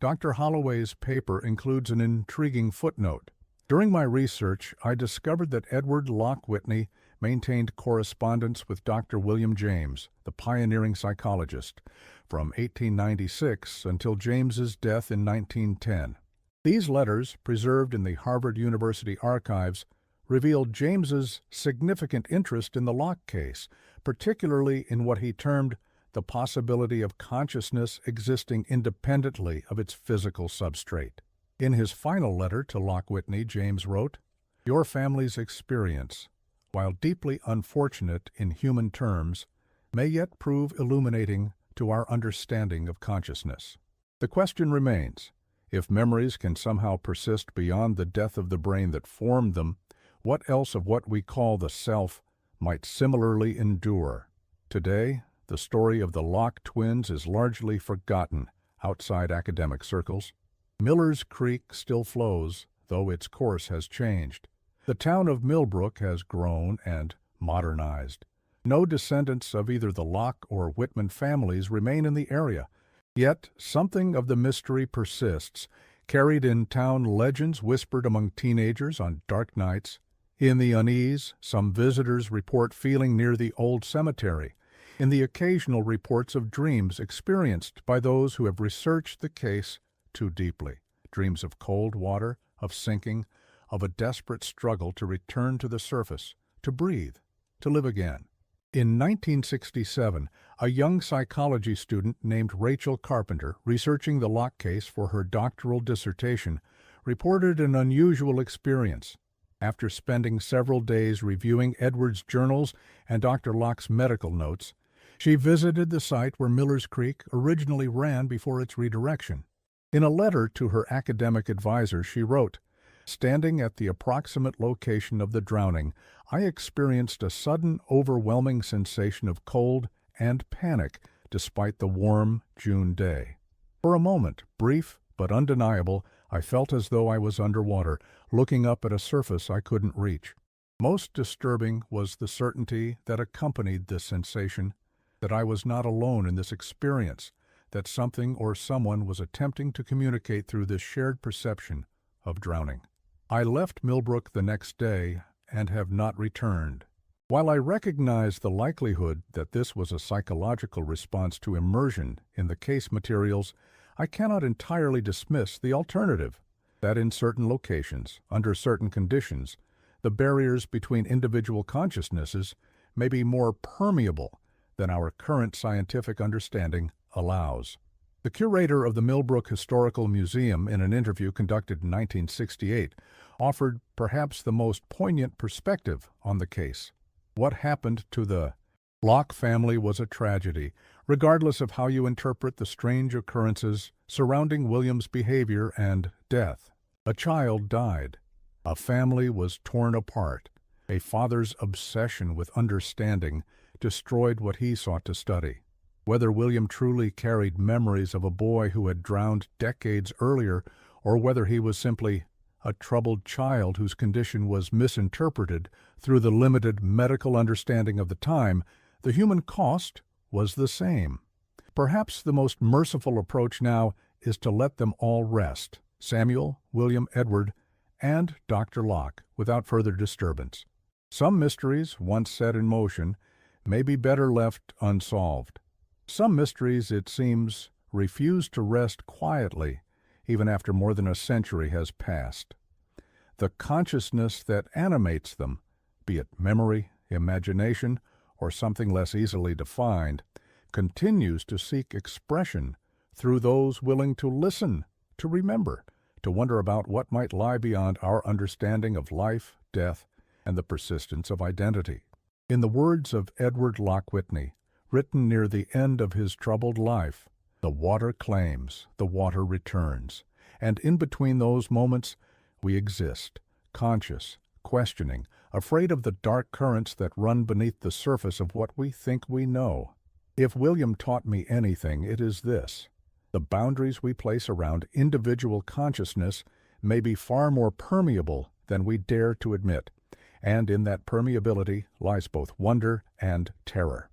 Dr. Holloway's paper includes an intriguing footnote. During my research, I discovered that Edward Locke Whitney maintained correspondence with Dr. William James, the pioneering psychologist, from 1896 until James's death in 1910. These letters, preserved in the Harvard University archives, revealed James's significant interest in the Locke case, particularly in what he termed the possibility of consciousness existing independently of its physical substrate. In his final letter to Locke Whitney, James wrote, "Your family's experience, while deeply unfortunate in human terms, may yet prove illuminating to our understanding of consciousness. The question remains, if memories can somehow persist beyond the death of the brain that formed them, what else of what we call the self might similarly endure. Today, the story of the Locke twins is largely forgotten outside academic circles. Miller's Creek still flows, though its course has changed. The town of Millbrook has grown and modernized. No descendants of either the Locke or Whitman families remain in the area, yet something of the mystery persists, carried in town legends whispered among teenagers on dark nights. In the unease, some visitors report feeling near the old cemetery, in the occasional reports of dreams experienced by those who have researched the case too deeply. Dreams of cold water, of sinking, of a desperate struggle to return to the surface, to breathe, to live again. In 1967, a young psychology student named Rachel Carpenter, researching the Locke case for her doctoral dissertation, reported an unusual experience. After spending several days reviewing Edward's journals and Dr. Locke's medical notes, she visited the site where Miller's Creek originally ran before its redirection. In a letter to her academic advisor, she wrote, "Standing at the approximate location of the drowning, I experienced a sudden, overwhelming sensation of cold and panic despite the warm June day. For a moment, brief but undeniable, I felt as though I was underwater, looking up at a surface I couldn't reach. Most disturbing was the certainty that accompanied this sensation, that I was not alone in this experience, that something or someone was attempting to communicate through this shared perception of drowning. I left Millbrook the next day and have not returned. While I recognize the likelihood that this was a psychological response to immersion in the case materials, I cannot entirely dismiss the alternative, that in certain locations, under certain conditions, the barriers between individual consciousnesses may be more permeable than our current scientific understanding allows. The curator of the Millbrook Historical Museum, in an interview conducted in 1968, offered perhaps the most poignant perspective on the case. What happened to the Locke family was a tragedy, regardless of how you interpret the strange occurrences surrounding William's behavior and death. A child died. A family was torn apart. A father's obsession with understanding destroyed what he sought to study. Whether William truly carried memories of a boy who had drowned decades earlier, or whether he was simply a troubled child whose condition was misinterpreted through the limited medical understanding of the time, the human cost was the same. Perhaps the most merciful approach now is to let them all rest, Samuel, William, Edward, and Dr. Locke, without further disturbance. Some mysteries, once set in motion, may be better left unsolved. Some mysteries, it seems, refuse to rest quietly even after more than a century has passed. The consciousness that animates them, be it memory, imagination, or something less easily defined, continues to seek expression through those willing to listen, to remember, to wonder about what might lie beyond our understanding of life, death, and the persistence of identity. In the words of Edward Locke Whitney, written near the end of his troubled life, the water claims, the water returns, and in between those moments we exist, conscious, questioning, afraid of the dark currents that run beneath the surface of what we think we know. If William taught me anything, it is this: the boundaries we place around individual consciousness may be far more permeable than we dare to admit, and in that permeability lies both wonder and terror.